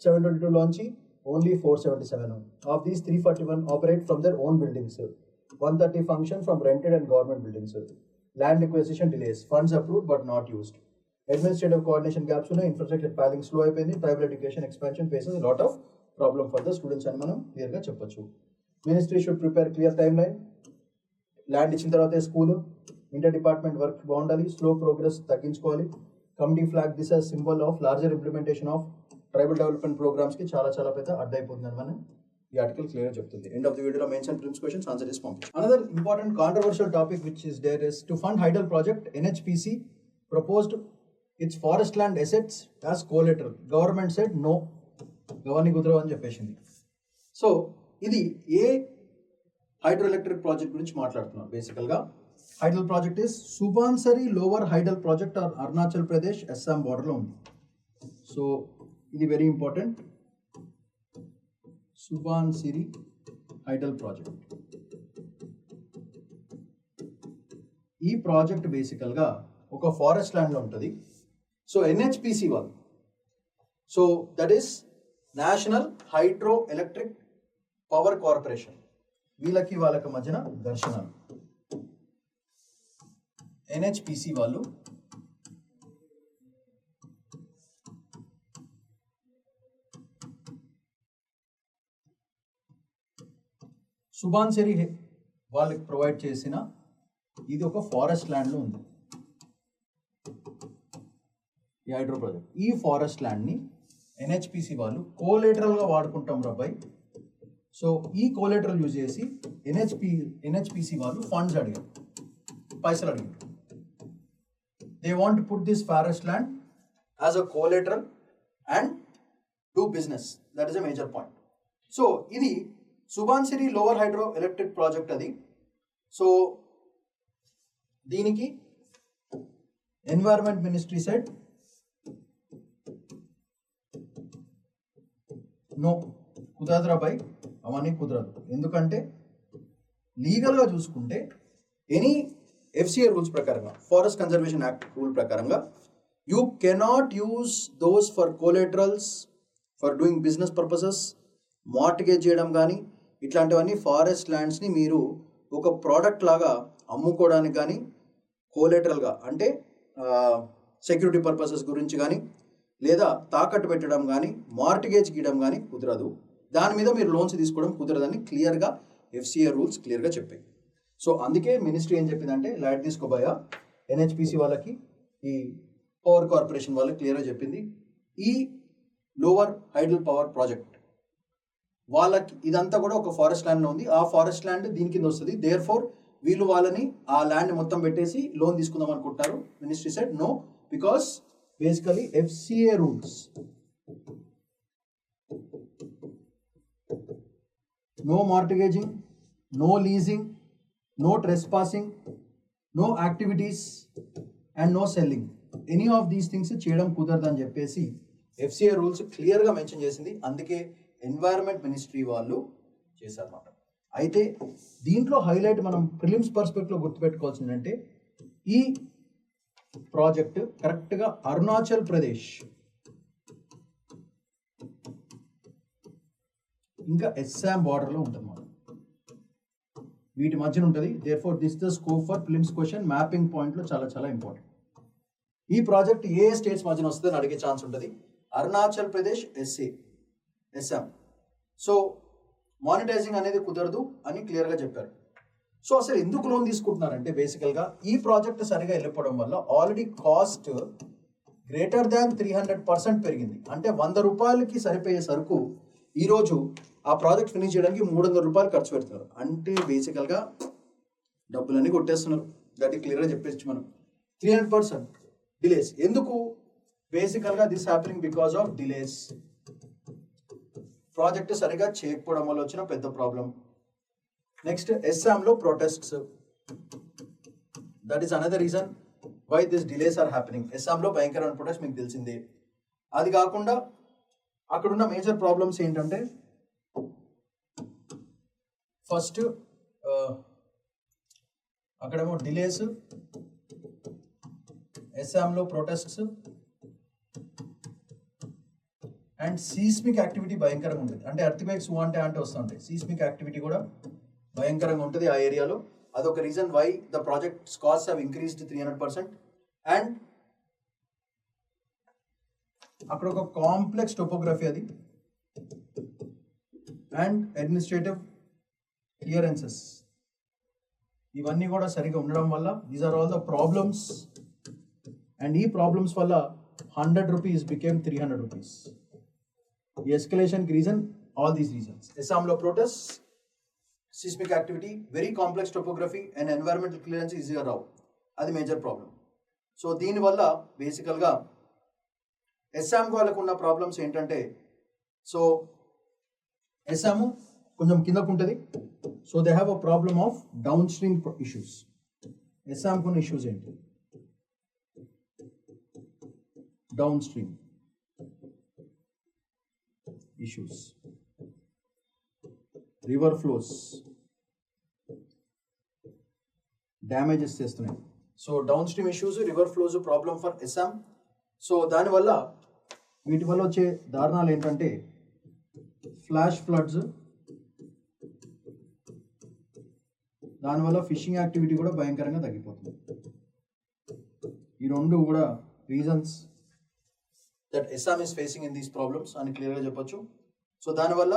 A: 722 లోంచి only 477. Of these 341 operate from their own buildings, 130 function from rented and government buildings. Land acquisition delays, funds approved but not used. Administrative coordination gaps ఉన్నాయి, infrastructure planning slow అయిపోయింది, tribal education expansion faces lot of problem for the students అని మనం క్లియర్గా చెప్పొచ్చు. Ministry should prepare clear timeline. Land ఇచ్చిన తర్వాత school, inter department work బాగుండాలి, slow progress తగ్గించుకోవాలి. Committee flag this as symbol of larger implementation of tribal development ప్రోగ్రామ్స్కి చాలా పెద్ద అడ్డైపోతుందని మనం ఈ ఆర్టికల్ క్లియర్గా చెప్తుంది. ఎండ్ ఆఫ్ ది వీడియోలో మెన్షన్ ప్రిన్స్ క్వశ్చన్స్ ఆన్సర్ ఇస్ పంపించారు. Another important controversial topic which is there is to fund hydel project. NHPC proposed its forest land assets as collateral. Government said no, గవర్నీ కుదరవు అని చెప్పేసింది. So ఇది ఏ hydro electric project గురించి మాట్లాడుతున్నారు. బేసికల్గా hydel project is Subansiri lower hydel project or Arunachal Pradesh Assam బార్డర్లో ఉంది. సో ఇది very important, Subansiri hydel project. ఈ ప్రాజెక్ట్ బేసికల్గా ఒక ఫారెస్ట్ ల్యాండ్లో ఉంటుంది. సో NHPC వాళ్ళు, so that is national hydroelectric power corporation, వాళ్ళకి మధ్యన ఘర్షణలు. NHPC వాళ్ళు సుబాన్సరి వాళ్ళకి ప్రొవైడ్ చేసిన ఇది ఒక ఫారెస్ట్ ల్యాండ్లో ఉంది ఈ హైడ్రో ప్రాజెక్ట్. ఈ ఫారెస్ట్ ల్యాండ్ని NHPC వాళ్ళు కోలేటరల్గా వాడుకుంటాం రబ్బాయి. సో ఈ కోలేటరల్ యూజ్ చేసి NHPC వాళ్ళు ఫండ్స్ అడిగారు, పైసలు అడిగారు. They want put this forest land as a collateral and do business. That is a major point. So ఇది Subansiri lower hydroelectric project అది. సో దీనికి ఎన్వైరన్మెంట్ మినిస్ట్రీ సెడ్ నో, కుదరదురా బై, అవన్నీ కుదరదు. ఎందుకంటే లీగల్గా చూసుకుంటే ఎనీ FCA రూల్స్ ప్రకారంగా, ఫారెస్ట్ కన్జర్వేషన్ యాక్ట్ రూల్ ప్రకారంగా, you cannot use those for collaterals for doing business purposes. Mortgage చేయడం కానీ ఇట్లాంటివన్నీ ఫారెస్ట్ ల్యాండ్స్ని మీరు ఒక ప్రోడక్ట్ లాగా అమ్ముకోవడానికి కానీ, కోలేటరల్గా అంటే సెక్యూరిటీ పర్పసెస్ గురించి కానీ, లేదా తాకట్టు పెట్టడం కానీ, మార్టిగేజ్ గీయడం కానీ కుదరదు. దాని మీద మీరు లోన్స్ తీసుకోవడం కుదరదని క్లియర్గా FCA రూల్స్ క్లియర్గా చెప్పాయి. సో అందుకే మినిస్ట్రీ ఏం చెప్పిందంటే లైట్ తీసుకోబోయా ఎన్హెచ్పిసి వాళ్ళకి, ఈ పవర్ కార్పొరేషన్ వాళ్ళకి క్లియర్గా చెప్పింది, ఈ లోవర్ హైడల్ పవర్ ప్రాజెక్ట్ వాళ్ళకి ఇదంతా కూడా ఒక ఫారెస్ట్ ల్యాండ్లో ఉంది, ఆ ఫారెస్ట్ ల్యాండ్ దీని కింద వస్తుంది. దేర్ ఫోర్ వీళ్ళు వాళ్ళని ఆ ల్యాండ్ మొత్తం పెట్టేసి లోన్ తీసుకుందాం అనుకుంటారు. Ministry said no, because basically FCA rules, no mortgaging, no leasing, no trespassing, no activities and no selling. Any of these things చేయడం కుదరదని చెప్పేసి ఎఫ్సిఏ రూల్స్ క్లియర్గా మెన్షన్ చేసింది. అందుకే ఎన్వైరన్మెంట్ మినిస్ట్రీ వాళ్ళు చేశారన్నమాట. అయితే దీంట్లో హైలైట్ మనం ప్రిలిమ్స్ పర్స్పెక్టివ్లో గుర్తుపెట్టుకోవాల్సిందంటే ఈ ప్రాజెక్ట్ కరెక్ట్గా అరుణాచల్ ప్రదేశ్ ఇంకా అస్సాం బార్డర్లో ఉంటుంది అన్నమాట, వీటి మధ్యన ఉంటుంది. Therefore this the scope for prelims question mapping పాయింట్లో చాలా చాలా ఇంపార్టెంట్. ఈ ప్రాజెక్ట్ ఏ స్టేట్స్ మధ్యన వస్తుందని అడిగే ఛాన్స్ ఉంటుంది. అరుణాచల్ ప్రదేశ్, అస్సాం. సో మానిటైజింగ్ అనేది కుదరదు అని క్లియర్గా చెప్పారు. సో అసలు ఎందుకు లోన్ తీసుకుంటున్నారంటే బేసికల్గా ఈ ప్రాజెక్ట్ సరిగా వెళ్ళిపోవడం వల్ల ఆల్రెడీ కాస్ట్ గ్రేటర్ దాన్ 300% పెరిగింది. అంటే 100 రూపాయలకి సరిపోయే సరుకు ఈరోజు ఆ ప్రాజెక్ట్ ఫినిష్ చేయడానికి 300 రూపాయలు ఖర్చు పెడుతున్నారు. అంటే బేసికల్గా డబ్బులన్నీ కొట్టేస్తున్నారు. దట్ క్లియర్గా చెప్పేసి మనం 300% డిలేస్. ఎందుకు? బేసికల్గా this happening because of delays. Project సరిగా చేయకపోవడం వల్ల వచ్చిన పెద్ద ప్రాబ్లం. నెక్స్ట్ అస్సాంలో protests, that is another reason why this delays are happening. అస్సాంలో భయంకరమైన ప్రొటెస్ట్ మీకు తెలిసిందే. అది కాకుండా అక్కడున్న మేజర్ ప్రాబ్లమ్స్ ఏంటంటే ఫస్ట్ అక్కడేమో డిలేస్, అస్సాంలో ప్రొటెస్ట్స్ అండ్ సీస్మిక్ యాక్టివిటీ భయంకరంగా ఉంటుంది. అంటే ఎర్త్క్వేక్స్ అంటే వస్తుంటాయి, సీస్మిక్ యాక్టివిటీ కూడా భయంకరంగా ఉంటుంది ఆ ఏరియాలో. అదొక reason why the project cost have increased 300%. And అక్కడ ఒక కాంప్లెక్స్ టోపోగ్రఫీ అది, అండ్ అడ్మినిస్ట్రేటివ్ క్లియరెన్సెస్, ఇవన్నీ కూడా సరిగా ఉండడం వల్ల these are all the problems. And ఈ ప్రాబ్లమ్స్ వల్ల 100 రూపీస్ బికేమ్ 300 రూపీస్. ఈ ఎస్కలేషన్కి రీజన్ ఆల్ దీస్ రీజన్స్. అస్సాంలో protest, seismic activity, very complex topography and environmental clearance ఈజీగా రావు, అది మేజర్ ప్రాబ్లం. సో దీనివల్ల బేసికల్గా అస్సాం వాళ్ళకు ఉన్న ప్రాబ్లమ్స్ ఏంటంటే, సో అస్సాము కొంచెం కిందకు ఉంటుంది. So they have a problem of downstream issues. అస్సాంకు ఉన్న ఇష్యూస్ ఏంటి? Downstream issues, river flows damages చేస్తున్నాయి. So downstream issues, river flows problem for Assam. So దానివల్ల వీటి వల్ల వచ్చే దారుణాలు ఏంటంటే ఫ్లాష్ ఫ్లడ్స్, దానివల్ల ఫిషింగ్ యాక్టివిటీ కూడా భయంకరంగా తగ్గిపోతుంది. ఈ రెండు కూడా reasons that Assam is facing in these problems అని క్లియర్గా చెప్పొచ్చు. సో దానివల్ల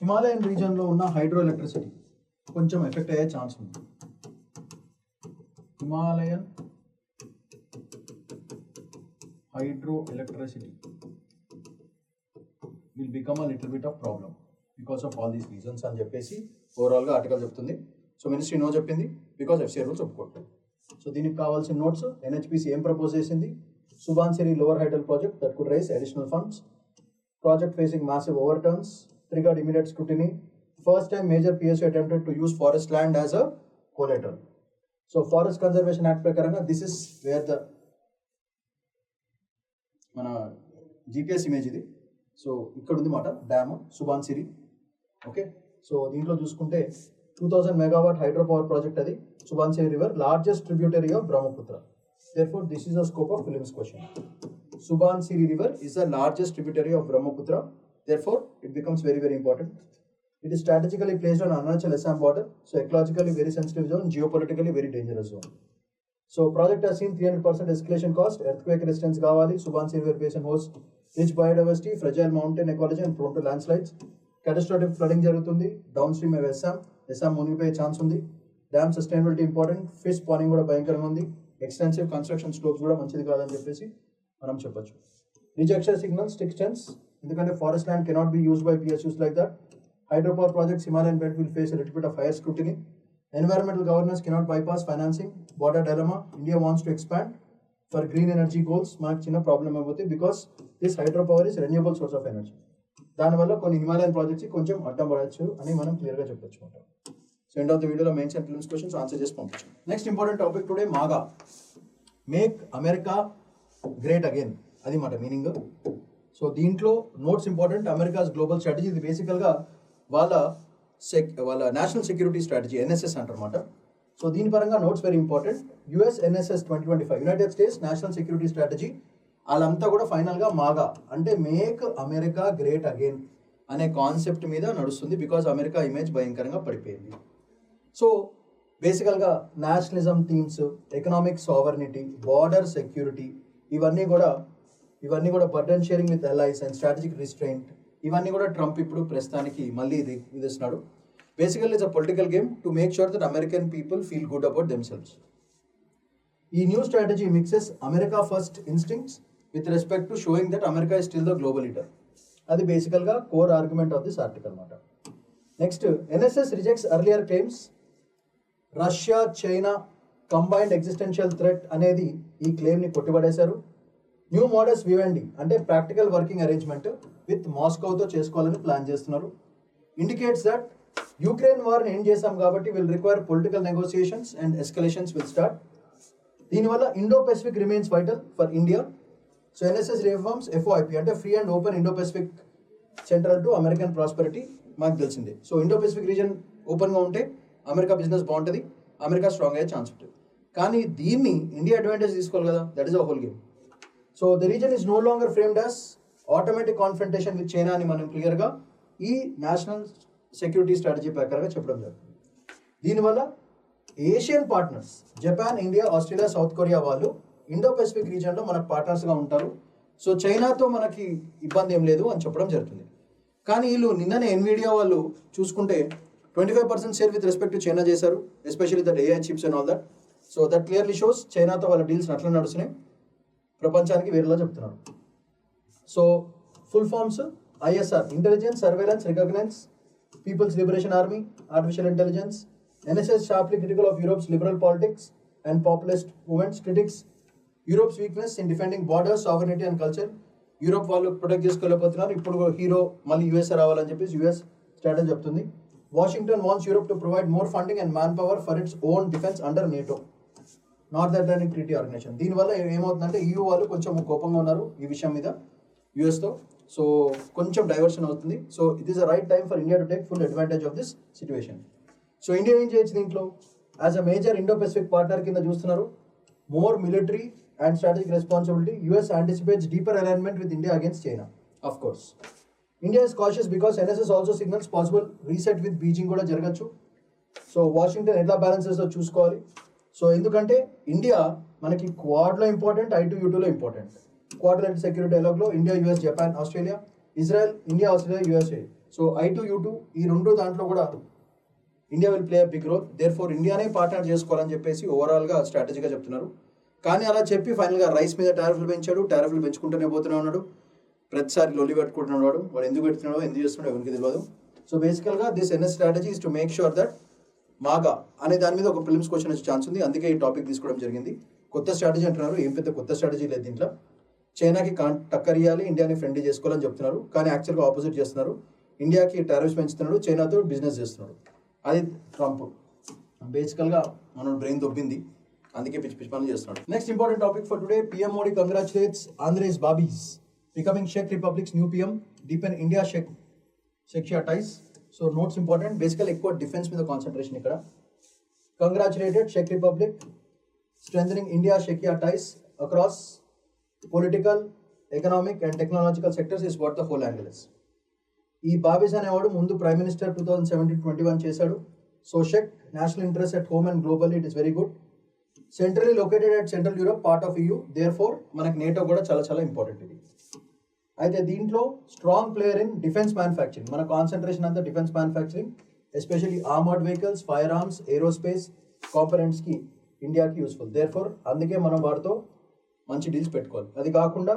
A: హిమాలయన్ రీజన్లో ఉన్న హైడ్రో ఎలక్ట్రిసిటీ కొంచెం ఎఫెక్ట్ అయ్యే ఛాన్స్ ఉంది. Himalayan hydro electricity will become a little bit of problem because of all these reasons అని చెప్పేసి ఓవరాల్గా ఆర్టికల్ చెప్తుంది. సో మినిస్ట్రీ నో చెప్పింది బికాస్ ఎఫ్సిఐ రూల్స్ ఒప్పుకోవట్లేదు. సో దీనికి కావాల్సిన నోట్స్, ఎన్హెచ్పిసి ఏం ప్రపోజ్ చేసింది, Subansiri lower hydel project that could raise additional funds, project facing massive overturns, triggered immediate scrutiny. First time major PSU attempted to use forest land as a collateral. So Forest Conservation Act prakaranga, this is where the mana GPS image idi. So ikkada undi mata dam Subansiri. Okay, so deentlo chuskunte 2000 megawatt hydropower project adi Subansiri river, largest tributary of Brahmaputra. Therefore this is a scope of prelims question. Subansiri river is the largest tributary of Brahmaputra. Therefore, it becomes very, very important. It is strategically placed on Arunachal Assam border, so ecologically very sensitive zone, geopolitically very dangerous zone. So project has seen 300% escalation cost, earthquake resistance కావాలి, Subansiri River basin host rich biodiversity, fragile mountain ecology and prone to landslides. Catastrophic flooding జరుగుతుంది, down stream ఎస్సాం మునిగిపోయే chance ఉంది. Dam sustainability important, fish spanning కూడా భయంకరంగా ఉంది. Extensive construction slopes కూడా మంచిది కాదని చెప్పేసి మనం చెప్పొచ్చు. రిజెక్షన్ సిగ్నల్ స్టిక్స్టెన్స్, ఎందుకంటే forest land cannot be used by PSUs like that. Hydropower projects Himalayan belt will face a little bit of higher scrutiny. Environmental governance cannot bypass financing. Border dilemma, India wants to expand for green energy goals. మనకు చిన్న problem అయిపోతుంది because this hydropower is renewable source of energy. దానివల్ల కొన్ని Himalayan projects కొంచెం అడ్డం పడవచ్చు అని మనం క్లియర్గా చెప్పొచ్చు. సో ఎండ్ ఆఫ్ ద వీడియోలో mains and films questions answer చేసి పంపించాం. Next important topic today MAGA, make America great again, అది మాట మీనింగ్. సో దీంట్లో notes important. America's global strategy, ఇది బేసికల్గా వాళ్ళ నేషనల్ సెక్యూరిటీ స్ట్రాటజీ, ఎన్ఎస్ఎస్ అంటారన్నమాట. సో దీని పరంగా notes very important. US NSS 2025, United States national security strategy, వాళ్ళంతా కూడా ఫైనల్గా మాగా అంటే మేక్ అమెరికా గ్రేట్ అగైన్ అనే కాన్సెప్ట్ మీద నడుస్తుంది. బికాజ్ అమెరికా ఇమేజ్ భయంకరంగా పడిపోయింది. సో బేసికల్గా nationalism themes, economic sovereignty, border security, ఇవన్నీ కూడా burden sharing with allies and strategic restraint, ఇవన్నీ కూడా ట్రంప్ ఇప్పుడు ప్రస్తుతానికి మళ్ళీ విధిస్తున్నాడు. Basically it's a political game to make sure that American people feel good about themselves. ఈ new strategy mixes America first instincts with respect to showing that America is still the global leader. అది బేసికల్గా core argument of this article అనమాట. Next, NSS rejects earlier claims. Russia China combined existential threat అనేది ఈ క్లెయిమ్ని కొట్టిపడేశారు. New models వివెండి అంటే practical working arrangement with మాస్కోతో చేసుకోవాలని plan చేస్తున్నారు. Indicates that Ukraine వార్ని ఏం చేశాం కాబట్టి will require political negotiations and escalations will start. దీనివల్ల Indo Pacific remains vital for India. So NSS reforms FOIP అంటే free and open Indo Pacific central to American prosperity మాకు తెలిసిందే. So Indo Pacific region ఓపెన్గా ఉంటే America business బాగుంటుంది, America strong అయ్యే chance ఉంటుంది. కానీ దీన్ని ఇండియా అడ్వాంటేజ్ తీసుకోవాలి కదా, that is a whole game. So the region is no longer framed as automatic confrontation with China అని మనం క్లియర్గా ఈ నేషనల్ సెక్యూరిటీ స్ట్రాటజీ ప్రకారంగా చెప్పడం జరుగుతుంది. దీనివల్ల Asian partners Japan, India, Australia, south Korea వాళ్ళు ఇండో పెసిఫిక్ రీజన్లో మనకు పార్ట్నర్స్గా ఉంటారు. సో చైనాతో మనకి ఇబ్బంది ఏం లేదు అని చెప్పడం జరుగుతుంది. కానీ వీళ్ళు నిన్ననే ఎన్విడియా వాళ్ళు చూసుకుంటే 25% share with respect to China చేశారు, especially that AI chips and all that. So that clearly shows చైనాతో వాళ్ళ డీల్స్ అట్లా నడుస్తున్నాయి, ప్రపంచానికి వేరేలా చెప్తున్నారు. So full forms ISR, intelligence surveillance reconnaissance People's Liberation Army, artificial intelligence. NSS sharply critical of Europe's liberal politics and populist movements. Critics Europe's weakness in defending borders, sovereignty and culture. Europe వాళ్ళు protect చేసుకోలేకపోతున్నారు, ఇప్పుడు hero మళ్ళీ USA రావాలని చెప్పేసి US strategy చెప్తుంది. Washington wants Europe to provide more funding and manpower for its own defence under NATO, North Atlantic Treaty Organization. దీనివల్ల ఏమవుతుందంటే EU వాళ్ళు కొంచెం కోపంగా ఉన్నారు ఈ విషయం మీద యూఎస్తో. సో కొంచెం డైవర్షన్ అవుతుంది. So it is the right time for India to take full advantage of this situation. So India ఏం చేయొచ్చు దీంట్లో? As a major Indo Pacific partner కింద చూస్తున్నారు. More military and strategic responsibility. US anticipates deeper alignment with India against China. Of course India is cautious because NSS also signals possible reset with Beijing కూడా జరగచ్చు. So Washington ఎట్లా balances చూసుకోవాలి. So ఎందుకంటే India మనకి క్వాడ్లో important, I2U2లో important. Quadrilateral security డైలాగ్లో India, US, Japan, Australia, Israel, India, Australia, USA. So I2U2 ఈ రెండు దాంట్లో కూడా India will play a big role. Therefore ఇండియానే పార్ట్నర్ చేసుకోవాలని చెప్పేసి ఓవరాల్గా స్ట్రాటజీగా చెప్తున్నారు. కానీ అలా చెప్పి ఫైనల్గా రైస్ మీద టారిఫ్లు పెంచాడు, టారిఫ్లు పెంచుకుంటూనే పోతూనే ఉన్నాడు. ప్రతిసారి లొల్లి పెట్టుకుంటున్నాడు వాడు ఎందుకు పెడుతున్నాడో ఎందుకు చేస్తున్నాడో ఎవరికి తెలియదు. సో బేసికల్గా this NS strategy is to make sure that MAGA అనే దాని మీద ఒక ఫిల్మ్స్ క్వశ్చన్ వచ్చే ఛాన్స్ ఉంది. అందుకే ఈ టాపిక్ తీసుకోవడం జరిగింది. కొత్త స్ట్రాటజీ అంటున్నారు, ఏం పెద్ద కొత్త స్ట్రాటజీ లేదు దీంట్లో. చైనాకి టక్కర్ ఇవ్వాలి, ఇండియాని ఫ్రెండ్లీ చేసుకోవాలని చెప్తున్నారు. కానీ యాక్చువల్గా ఆపోజిట్ చేస్తున్నారు. ఇండియాకి టారిఫ్స్ పెంచుతున్నాడు, చైనాతో బిజినెస్ చేస్తున్నాడు. అది ట్రంప్ బేసికల్గా మన బ్రెయిన్ దొబ్బింది, అందుకే పిచ్చి పిచ్చి పనులు చేస్తున్నాడు. Next important topic for today, PM Modi congratulates Andrej Babis becoming Czech Republic's new PM, deepen India Czechia ties. So notes important. Basic ఎక్కువ డిఫెన్స్ మీద కాన్సన్ట్రేషన్ ఇక్కడ. Congratulated Czech Republic strengthening India Czechia ties across political, economic and technological sectors is what the whole angle is. ఈ Babis అనేవాడు ముందు prime minister 2017-21 చేశాడు. So చెక్ national interest at home and globally, it is very good. Centrally located at central Europe, part of EU, therefore మనకి NATO కూడా చాలా చాలా important ఇది. అయితే దీంట్లో strong player in defence manufacturing, మన కాన్సన్ట్రేషన్ అంతా defence manufacturing, especially armoured vehicles, fire arms, aerospace కాంపనెంట్స్కి ఇండియాకి యూస్ఫుల్. దేర్ ఫోర్ అందుకే మనం వారితో మంచి డీల్స్ పెట్టుకోవాలి. అది కాకుండా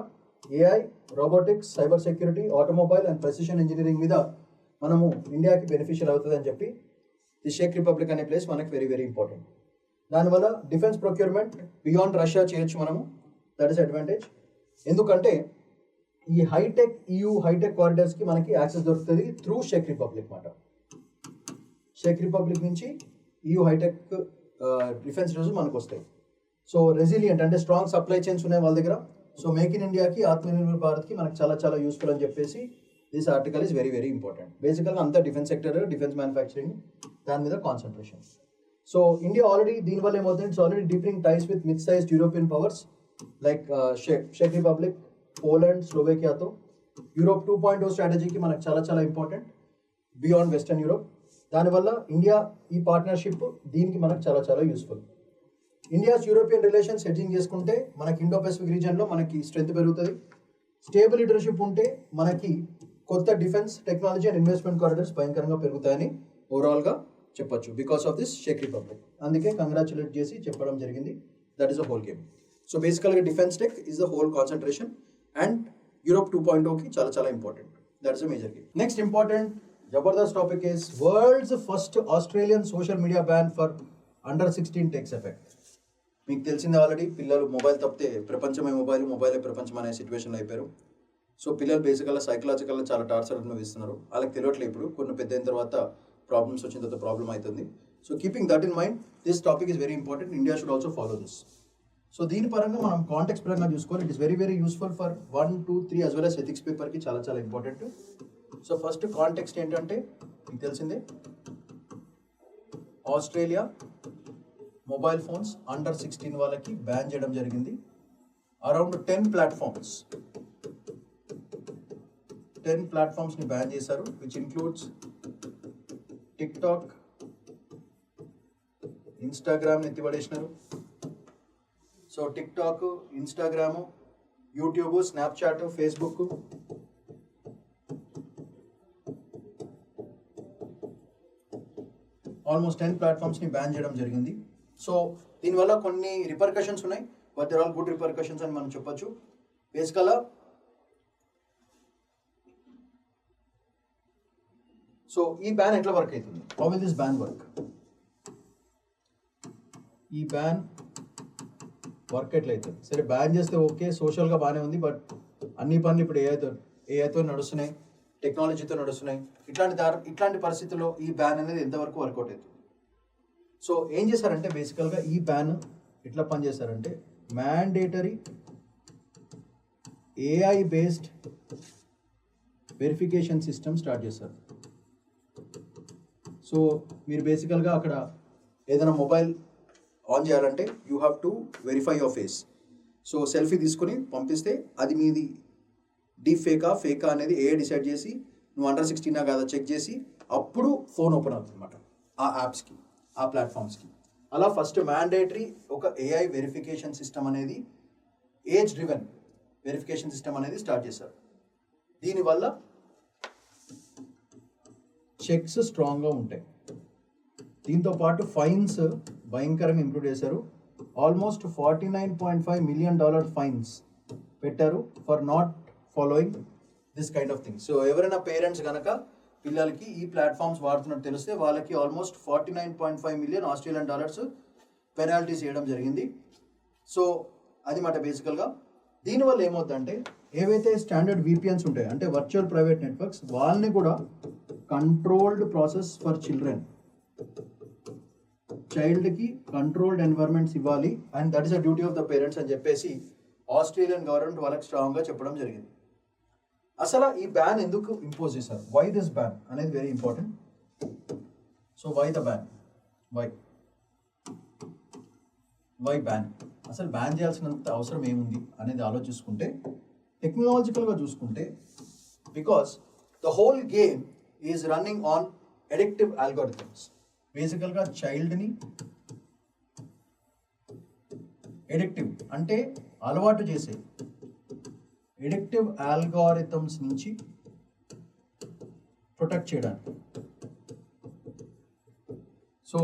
A: AI, robotics, cyber security, automobile and precision engineering మీద మనము ఇండియాకి బెనిఫిషియల్ అవుతుంది అని చెప్పి ది చెక్ రిపబ్లిక్ అనే ప్లేస్ మనకి వెరీ వెరీ ఇంపార్టెంట్. దానివల్ల డిఫెన్స్ ప్రొక్యూర్మెంట్ బియాండ్ రష్యా చేయొచ్చు మనము. That is advantage. ఎందుకంటే ఈ హైటెక్ EU హైటెక్ కారిడార్స్కి మనకి యాక్సెస్ దొరుకుతుంది త్రూ చెక్ రిపబ్లిక్ మాట. చెక్ రిపబ్లిక్ నుంచి EU హైటెక్ డిఫెన్స్ రోజు మనకు వస్తాయి. సో రెసిలియంట్ అంటే స్ట్రాంగ్ సప్లై చైన్స్ ఉన్నాయి వాళ్ళ దగ్గర. సో మేక్ ఇన్ ఇండియాకి, ఆత్మనిర్భర్ భారత్కి మనకు చాలా చాలా యూస్ఫుల్ అని చెప్పేసి this article is very very important. బేసికల్గా అంతా డిఫెన్స్ సెక్టర్, డిఫెన్స్ మ్యానుఫ్యాక్చరింగ్ దాని మీద కాన్సన్ట్రేషన్. సో ఇండియా ఆల్రెడీ దీనివల్ల ఏమవుతుంది, it's already deepening ties with mid sized European powers like చెక్ రిపబ్లిక్, పోలాండ్, స్లోవేకియాతో. యూరోప్ 2.0 స్ట్రాటజీకి మనకు చాలా చాలా ఇంపార్టెంట్ బియాండ్ వెస్టర్న్ యూరోప్. దానివల్ల ఇండియా ఈ పార్ట్నర్షిప్ దీనికి మనకు చాలా చాలా useful. India's European relations hedging చేసుకుంటే మనకి ఇండో పెసిఫిక్ రీజియన్లో మనకి స్ట్రెంత్ పెరుగుతుంది. స్టేబుల్ లీడర్షిప్ ఉంటే మనకి కొత్త defence technology and investment corridors భయంకరంగా పెరుగుతాయని ఓవరాల్గా చెప్పొచ్చు బికాస్ ఆఫ్ దిస్ చెక్ రిపబ్లిక్. అందుకే కంగ్రాచులేట్ చేసి చెప్పడం జరిగింది. That is the whole game. So బేసికల్గా defence tech is the whole concentration and Europe 2.0కి చాలా చాలా important. That is a major game. Next important జబర్దస్త్ topic is world's first Australian social media ban for under 16 takes effect. మీకు తెలిసిందే already, పిల్లలు mobile తప్పితే ప్రపంచమే మొబైలే ప్రపంచం అనే సిచ్యువేషన్లో అయిపోయారు. సో పిల్లలు బేసికల్గా సైకలాజికల్గా చాలా టార్చర్ అనుభవిస్తున్నారు. వాళ్ళకి తెలియట్లేదు. ఇప్పుడు కొన్ని పెద్ద అయిన తర్వాత ప్రాబ్లమ్స్ వచ్చిన తర్వాత ప్రాబ్లమ్ అవుతుంది. So keeping that in mind, this topic is very important. India should also follow this. So దీని పరంగా మనం కాంటెక్స్ట్ పరంగా చూసుకోవాలి. It is very very useful for 1, 2, 3 as well as ethics పేపర్కి చాలా చాలా ఇంపార్టెంట్. సో ఫస్ట్ కాంటెక్స్ట్ ఏంటంటే మీకు తెలిసిందే, ఆస్ట్రేలియా మొబైల్ ఫోన్స్ అండర్ 16 వాళ్ళకి బ్యాన్ చేయడం జరిగింది. అరౌండ్ 10 ప్లాట్ఫామ్స్ని బ్యాన్ చేశారు, విచ్ ఇంక్లూడ్స్ టిక్టాక్, ఇన్స్టాగ్రామ్ని ఎత్తిపడేసినారు. So TikTok, Instagram, YouTube, Snapchat, Facebook, almost 10 ప్లాట్ఫామ్స్ని బ్యాన్ చేయడం జరిగింది. సో దీనివల్ల కొన్ని రిపర్కషన్స్ ఉన్నాయి, but they're all good repercussions అని మనం చెప్పొచ్చు. బేసికల్గా సో ఈ బ్యాన్ ఎట్లా వర్క్ అవుతుంది, how will this ban work? ఈ బ్యాన్ వర్క్ ఎట్లయితుంది? సరే బ్యాన్ చేస్తే ఓకే, సోషల్గా బాగానే ఉంది, బట్ అన్ని పనులు ఇప్పుడు ఏఐతో నడుస్తున్నాయి, టెక్నాలజీతో నడుస్తున్నాయి. ఇట్లాంటి పరిస్థితుల్లో ఈ బ్యాన్ అనేది ఎంతవరకు వర్కౌట్ అవుతుంది? సో ఏం చేశారంటే బేసికల్గా ఈ బ్యాన్ ఎట్లా పనిచేశారంటే, mandatory AI based verification system start చేశారు. సో మీరు బేసికల్గా అక్కడ ఏదైనా మొబైల్ ఆన్ చేయాలంటే you have to verify your face. So selfie తీసుకుని పంపిస్తే అది మీది డీప్ ఫేకా అనేది ఏ డిసైడ్ చేసి నువ్వు అండర్ 16 కాదా చెక్ చేసి అప్పుడు ఫోన్ ఓపెన్ అవుతుంది అనమాట ఆ యాప్స్కి, ఆ ప్లాట్ఫామ్స్కి. అలా ఫస్ట్ మ్యాండేటరీ ఒక AI వెరిఫికేషన్ సిస్టమ్ అనేది, ఏజ్ డ్రివెన్ వెరిఫికేషన్ సిస్టమ్ అనేది స్టార్ట్ చేశారు. దీనివల్ల చెక్స్ స్ట్రాంగ్గా ఉంటాయి. దీంతో పాటు ఫైన్స్ భయంకరంగా ఇంప్రూవ్ చేశారు. ఆల్మోస్ట్ $49.5 million ఫైన్స్ పెట్టారు for not following this kind of things. So ఎవరైనా పేరెంట్స్ కనుక పిల్లలకి ఈ ప్లాట్ఫామ్స్ వాడుతున్నట్టు తెలిస్తే వాళ్ళకి almost $49.5 million Australian dollars penalties వేయడం జరిగింది. సో అది మాట బేసికల్గా. దీనివల్ల ఏమవుతుందంటే ఏవైతే స్టాండర్డ్ VPNs ఉంటాయో అంటే వర్చువల్ ప్రైవేట్ నెట్వర్క్స్, వాళ్ళని కూడా కంట్రోల్డ్ ప్రాసెస్ ఫర్ చిల్డ్రన్, చైల్డ్కి కంట్రోల్డ్ ఎన్వైరన్మెంట్స్ ఇవ్వాలి and that is the duty of the parents అని చెప్పేసి ఆస్ట్రేలియన్ గవర్నమెంట్ వాళ్ళకి స్ట్రాంగ్గా చెప్పడం జరిగింది. అసలు ఈ బ్యాన్ ఎందుకు ఇంపోజ్ చేశారు, వై దిస్ బ్యాన్ అనేది very important. So why the ban, why ban, అసలు బ్యాన్ చేయాల్సినంత అవసరం ఏముంది అనేది ఆలోచిస్తుంటే, టెక్నాలజికల్గా చూసుకుంటే, because the whole game is running on addictive algorithms. బేసికల్గా చైల్డ్ని ఎడిక్టివ్ అంటే అలవాటు చేసే, ఎడిక్టివ్ ఆల్గారిథమ్స్ నుంచి ప్రొటెక్ట్ చేయడానికి. సో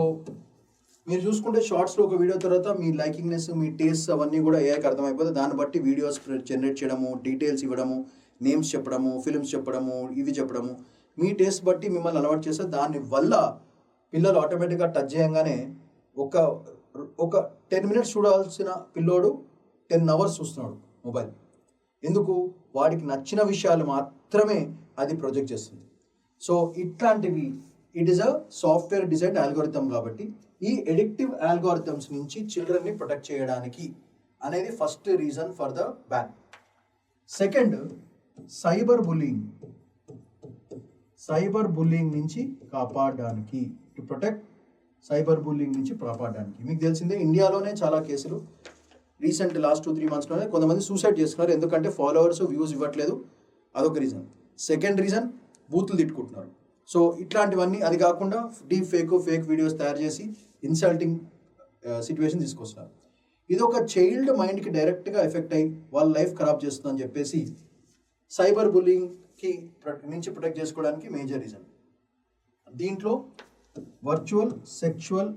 A: మీరు చూసుకుంటే షార్ట్స్లో ఒక వీడియో తర్వాత మీ లైకింగ్నెస్, మీ టేస్ట్ అవన్నీ కూడా ఏఐకి అర్థమైపోతుంది. దాన్ని బట్టి వీడియోస్ జనరేట్ చేయడము, డీటెయిల్స్ ఇవ్వడము, నేమ్స్ చెప్పడము, ఫిల్మ్స్ చెప్పడము, ఇవి చెప్పడము, మీ టేస్ట్ బట్టి మిమ్మల్ని అలవాటు చేస్తే దాని వల్ల పిల్లలు ఆటోమేటిక్గా టచ్ చేయగానే ఒక 10 minutes చూడాల్సిన పిల్లోడు 10 hours చూస్తున్నాడు మొబైల్. ఎందుకు? వాడికి నచ్చిన విషయాలు మాత్రమే అది ప్రొజెక్ట్ చేస్తుంది. సో ఇట్లాంటివి it is a software design algorithm కాబట్టి ఈ ఎడిక్టివ్ ఆల్గోరిథమ్స్ నుంచి చిల్డ్రన్ని ప్రొటెక్ట్ చేయడానికి అనేది first reason for the ban. Second, cyber bullying నుంచి కాపాడడానికి, టు ప్రొటెక్ట్ సైబర్ బుల్లింగ్ నుంచి కాపాడడానికి. మీకు తెలిసిందే ఇండియాలోనే చాలా కేసులు రీసెంట్ లాస్ట్ 2-3 monthsలోనే కొంతమంది సూసైడ్ చేసుకున్నారు. ఎందుకంటే ఫాలోవర్స్, వ్యూస్ ఇవ్వట్లేదు, అదొక రీజన్. సెకండ్ రీజన్, బూతులు తిట్టుకుంటున్నారు. సో ఇట్లాంటివన్నీ, అది కాకుండా ఫేక్ వీడియోస్ తయారు చేసి ఇన్సల్టింగ్ సిచ్యువేషన్ తీసుకొస్తున్నారు. ఇది ఒక చైల్డ్ మైండ్కి డైరెక్ట్గా ఎఫెక్ట్ అయ్యి వాళ్ళ లైఫ్ ఖరాబ్ చేస్తుందని చెప్పేసి సైబర్ బుల్లింగ్కి నుంచి ప్రొటెక్ట్ చేసుకోవడానికి మేజర్ రీజన్. దీంట్లో వర్చువల్ సెక్షువల్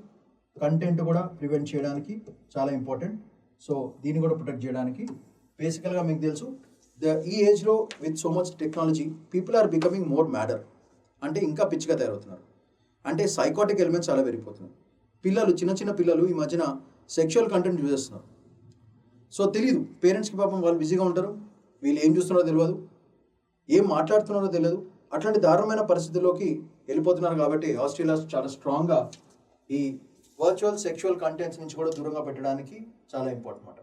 A: కంటెంట్ కూడా ప్రివెంట్ చేయడానికి చాలా ఇంపార్టెంట్. సో దీన్ని కూడా ప్రొటెక్ట్ చేయడానికి బేసికల్గా మీకు తెలుసు ఈ ఏజ్లో with so much technology people are becoming more madder. అంటే ఇంకా పిచ్చిగా తయారవుతున్నారు. అంటే సైకాటిక్ ఎలిమెంట్స్ చాలా పెరిగిపోతున్నాయి. చిన్న పిల్లలు ఈ మధ్యన సెక్షువల్ కంటెంట్ చూసేస్తున్నారు. సో తెలియదు పేరెంట్స్కి, పాపం వాళ్ళు బిజీగా ఉంటారు, వీళ్ళు ఏం చూస్తున్నారో తెలియదు, ఏం మాట్లాడుతున్నారో తెలియదు. అట్లాంటి దారుణమైన పరిస్థితుల్లోకి వెళ్ళిపోతున్నారు. కాబట్టి ఆస్ట్రేలియా చాలా స్ట్రాంగ్గా ఈ వర్చువల్ సెక్షువల్ కంటెంట్స్ నుంచి కూడా దూరంగా పెట్టడానికి చాలా ఇంపార్టెంట్ అన్నమాట.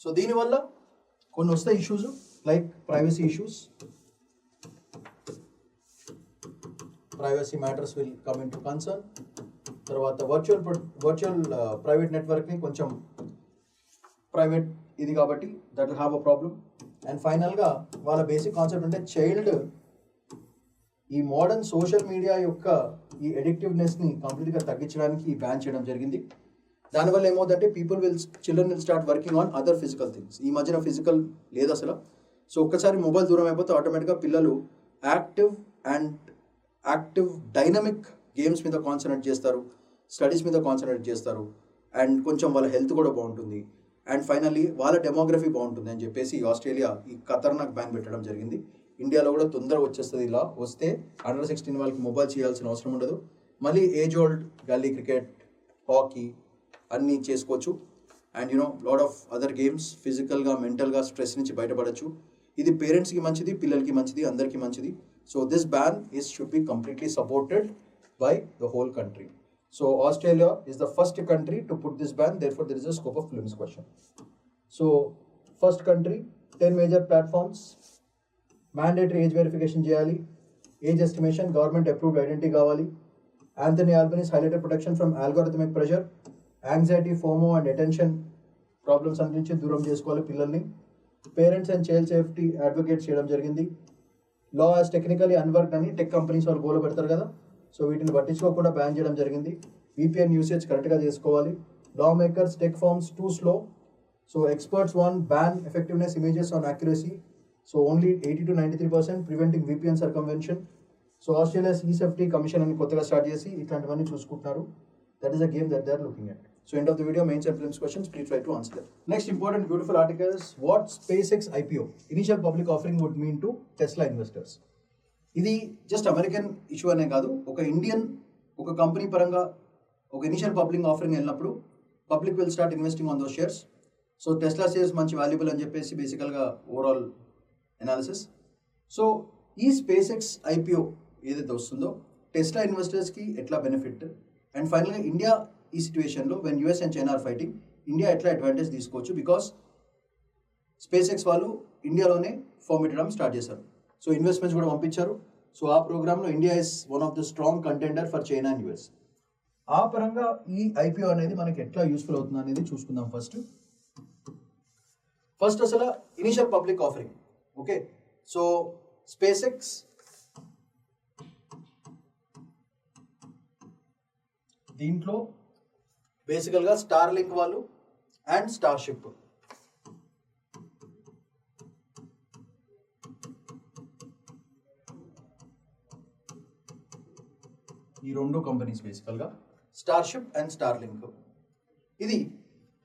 A: సో దీనివల్ల కొన్ని వస్తాయి issues, like privacy issues. Privacy matters will come in to concern. తర్వాత వర్చువల్ ప్రైవేట్ నెట్వర్క్ని కొంచెం ప్రైవేట్ ఇది కాబట్టి that will have a problem. And ఫైనల్గా వాళ్ళ బేసిక్ కాన్సెప్ట్ అంటే చైల్డ్ ఈ మోడర్న్ సోషల్ మీడియా యొక్క ఈ అడిక్టివ్నెస్ని కంప్లీట్గా తగ్గించడానికి బ్యాన్ చేయడం జరిగింది. దానివల్ల ఏమవుతుందంటే children will start working on other physical things. ఈ మధ్యన ఫిజికల్ లేదు అసలు. సో ఒక్కసారి మొబైల్ దూరం అయిపోతే ఆటోమేటిక్గా పిల్లలు యాక్టివ్ డైనమిక్ గేమ్స్ మీద కాన్సన్ట్రేట్ చేస్తారు, స్టడీస్ మీద కాన్సన్ట్రేట్ చేస్తారు, అండ్ కొంచెం వాళ్ళ హెల్త్ కూడా బాగుంటుంది, అండ్ ఫైనల్లీ వాళ్ళ డెమోగ్రఫీ బాగుంటుంది అని చెప్పేసి ఆస్ట్రేలియా ఈ ఖతర్నాక్ బ్యాన్ పెట్టడం జరిగింది. ఇండియాలో కూడా తొందరగా వచ్చేస్తుంది. ఇలా వస్తే అండర్ 16 వాళ్ళకి మొబైల్ చేయాల్సిన అవసరం ఉండదు. మళ్ళీ ఏజ్ ఓల్డ్ గల్లీ క్రికెట్, హాకీ అన్నీ చేసుకోవచ్చు. And lot of other games, ఫిజికల్గా మెంటల్గా స్ట్రెస్ నుంచి బయటపడచ్చు. ఇది పేరెంట్స్కి మంచిది, పిల్లలకి మంచిది, అందరికీ మంచిది. So this ban should be completely supported by the whole country. So Australia is the first country to put this ban, therefore there is a scope of films question. So first country, 10 major platforms, mandatory age verification చేయాలి, age estimation, government approved identity కావాలి. Anthony Albanese highlighted protection from algorithmic pressure, anxiety, FOMO and attention problems నుంచి దూరం చేసుకోవాలి పిల్లల్ని. Parents and child safety advocate చేయడం జరిగింది. లా as technically అన్వర్క్డ్ అని tech companies వాళ్ళు గోల పెడతారు కదా, సో వీటిని పట్టించుకోకుండా బ్యాన్ చేయడం జరిగింది. VPN యూసేజ్ కరెక్ట్గా చేసుకోవాలి. Law makers tech firms too slow. So experts warn ban effectiveness hinges on accuracy. So only 80 to 93% preventing VPN circumvention. So Australia safety commission అని కొత్తగా స్టార్ట్ చేసి ఇట్లాంటివన్నీ చూసుకుంటున్నారు. That is a game that they are looking at. So end of the video, mains and films questions, please try to answer them. Next important beautiful article is what SpaceX IPO, initial public offering, would mean to Tesla investors. ఇది just American issue అనే కాదు, ఒక company పరంగా ఒక initial public offering వెళ్ళినప్పుడు public will start investing on those shares. So Tesla shares మంచి valuable అని చెప్పేసి బేసికల్గా ఓవరాల్ అనాలిసిస్. సో ఈ SpaceX IPO ఏదైతే వస్తుందో టెస్లా ఇన్వెస్టర్స్కి ఎట్లా బెనిఫిట్, అండ్ ఫైనల్గా ఇండియా ఈ సిచ్యువేషన్లో when US and China are fighting, India ఎట్లా అడ్వాంటేజ్ తీసుకోవచ్చు, బికాస్ SpaceX వాళ్ళు ఇండియాలోనే ఫామ్ పెట్టడం స్టార్ట్ చేశారు. సో ఇన్వెస్ట్మెంట్స్ కూడా పంపించారు. సో ఆ ప్రోగ్రామ్లో India is one of the strong contender for China and US. ఆ పరంగా ఈ IPO అనేది మనకి ఎట్లా యూస్ఫుల్ అవుతుంది అనేది చూసుకుందాం. ఫస్ట్ అసలు initial public offering. Okay, so దీంట్లో బేసికల్గా స్టార్లింక్ వాళ్ళు అండ్ స్టార్షిప్ ఈ రెండు కంపెనీస్ బేసికల్గా స్టార్షిప్ అండ్ స్టార్లింక్. ఇది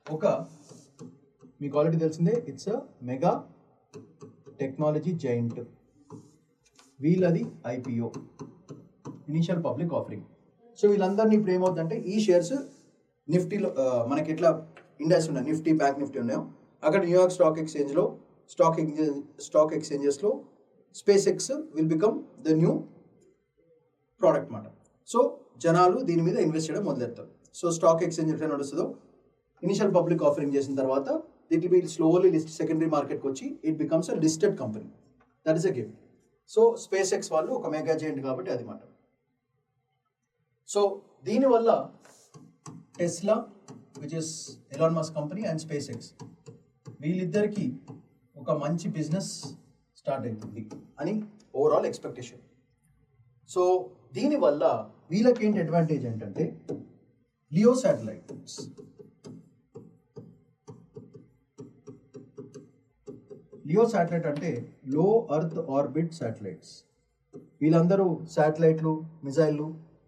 A: ఒక మీకు ఆల్రెడీ తెలిసిందే, it's a mega technology giant. వీళ్ళది IPO, initial public offering. So వీళ్ళందరినీ ఇప్పుడు ఏమవుతుందంటే ఈ షేర్స్ నిఫ్టీలో మనకి ఎట్లా ఇండెక్స్ ఉన్నాయి, నిఫ్టీ బ్యాంక్ నిఫ్టీ ఉన్నాయో అక్కడ న్యూయార్క్ స్టాక్ ఎక్స్చేంజెస్లో SpaceX will become the new product మాట. సో జనాలు దీని మీద ఇన్వెస్ట్ చేయడం మొదలెడతారు. సో స్టాక్ ఎక్స్చేంజ్ ఎట్లా నడుస్తుందో ఇనిషియల్ పబ్లిక్ ఆఫరింగ్ చేసిన తర్వాత it will be slowly list secondary మార్కెట్కి వచ్చి it becomes a listed company. That is a gift. So SpaceX వాళ్ళు ఒక మెగా జెయింట్ కాబట్టి అది మాట. సో దీనివల్ల Tesla which is Elon Musk company and SpaceX వీళ్ళిద్దరికి ఒక మంచి బిజినెస్ స్టార్ట్ అవుతుంది అని ఓవరాల్ ఎక్స్పెక్టేషన్. సో దీనివల్ల వీళ్ళకి ఏంటి అడ్వాంటేజ్ ఏంటంటే లియో శాటిలైట్స్, లియో శాటిలైట్ అంటే లో అర్త్ ఆర్బిట్ శాటిలైట్స్. వీళ్ళందరూ శాటిలైట్లు మిజైళ్ళు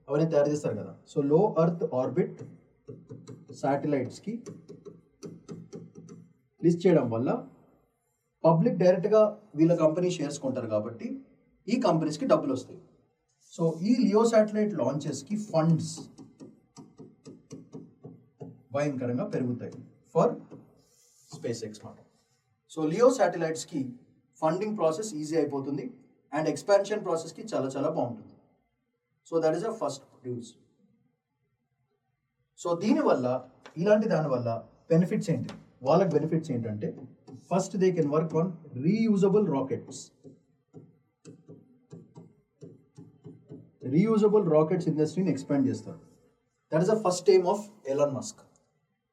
A: అవన్నీ తయారు చేస్తారు కదా. సో లో అర్త్ ఆర్బిట్ శాటిలైట్స్కి లిస్ట్ చేయడం వల్ల పబ్లిక్ డైరెక్ట్గా వీళ్ళ కంపెనీ షేర్స్ కొంటారు కాబట్టి ఈ కంపెనీస్కి డబ్బులు వస్తాయి. సో ఈ లియో శాటిలైట్ లాంచెస్కి ఫండ్స్ భయంకరంగా పెరుగుతాయి ఫర్ స్పేస్ ఎక్స్ మాట. సో లియో శాటిలైట్స్కి ఫండింగ్ ప్రాసెస్ ఈజీ అయిపోతుంది అండ్ ఎక్స్పాన్షన్ ప్రాసెస్కి చాలా చాలా బాగుంటుంది. So that is a first news. So దీనివల్ల ఇలాంటి దానివల్ల బెనిఫిట్స్ ఏంటి, వాళ్ళకి బెనిఫిట్స్ ఏంటంటే first they can work on reusable rockets. Reusable rockets ఇండస్ట్రీని ఎక్స్పాండ్ చేస్తారు. That is the first aim of Elon Musk.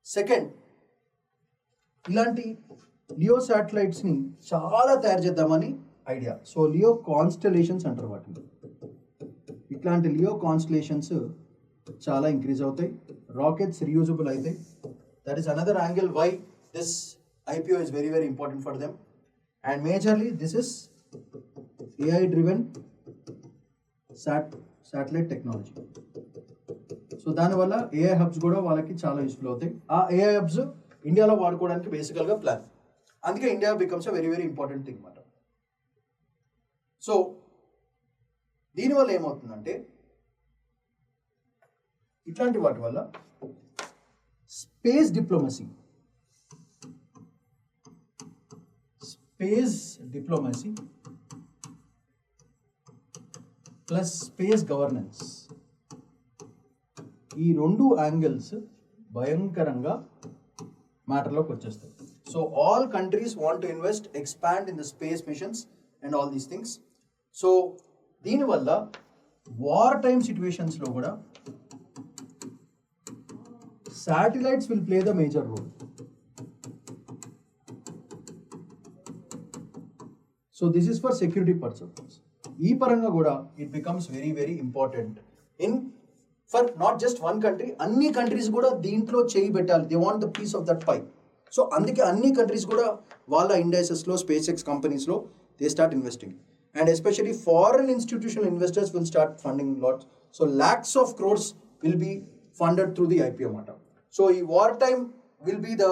A: Second, ఇలాంటి లియో శాటిలైట్స్ని చాలా తయారు చేద్దామని ఐడియా. సో లియో కాన్స్టలేషన్స్ అంటారు వాటిని. ఇట్లాంటి లియో కాన్స్టలేషన్స్ చాలా ఇంక్రీజ్ అవుతాయి, రాకెట్స్ రీయూజబుల్ అవుతాయి. That is another angle why this IPO is very very important for them. And majorly this is AI driven satellite technology. So దానివల్ల AI hubs కూడా వాళ్ళకి చాలా యూస్ఫుల్ అవుతాయి. ఆ AI హబ్స్ ఇండియాలో వాడుకోవడానికి బేసికల్గా ప్లాన్. అందుకే India becomes a very very important thing అన్నమాట. సో దీనివల్ల ఏమవుతుందంటే ఇట్లాంటి వాటి వల్ల space diplomacy plus space governance, ఈ రెండు యాంగిల్స్ భయంకరంగా మ్యాటర్లోకి వచ్చేస్తాయి. So all countries want to invest, expand in the space missions and all these things. So దీనివల్ల వార్ టైమ్ సిచ్యువేషన్స్లో కూడా satellites will play the major role. So this is for security purpose. ఈ పరంగా కూడా it becomes very very important in for not just one country, అన్ని countries కూడా దీంట్లో చేయి పెట్టాలి. They want the piece of that pie. So అందుకే అన్ని కంట్రీస్ కూడా వాళ్ళ ఇండైసెస్లో స్పేస్ ఎక్స్ కంపెనీస్లో they start investing. And especially foreign institutional investors will start funding lots. So lakhs of crores will be funded through the IPO మాట. So ఈ war time will be the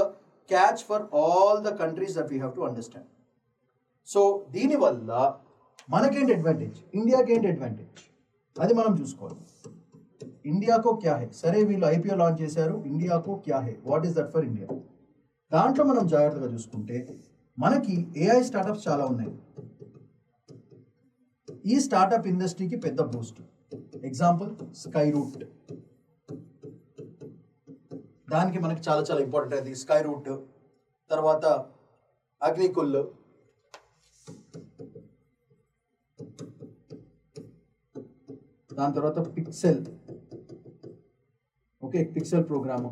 A: catch for all the countries that we have to understand. So దీనివల్ల మనకేంటి advantage, ఇండియాకి ఏంటి advantage, అది మనం చూసుకోవాలి. ఇండియాకో క్యా హై, సరే వీళ్ళు IPO లాంచ్ చేశారు, ఇండియాకో క్యా high, what is that for India. దాంట్లో మనం జాగ్రత్తగా చూసుకుంటే మనకి AI స్టార్టప్స్ చాలా ఉన్నాయి. ఈ స్టార్టప్ ఇండస్ట్రీకి పెద్ద బూస్ట్. ఎగ్జాంపుల్ స్కై రూట్, దానికి మనకి చాలా చాలా ఇంపార్టెంట్ అది. స్కై రూట్ తర్వాత అగ్నికుల్, దాని తర్వాత పిక్సెల్, ఓకే, పిక్సెల్ ప్రోగ్రామ్,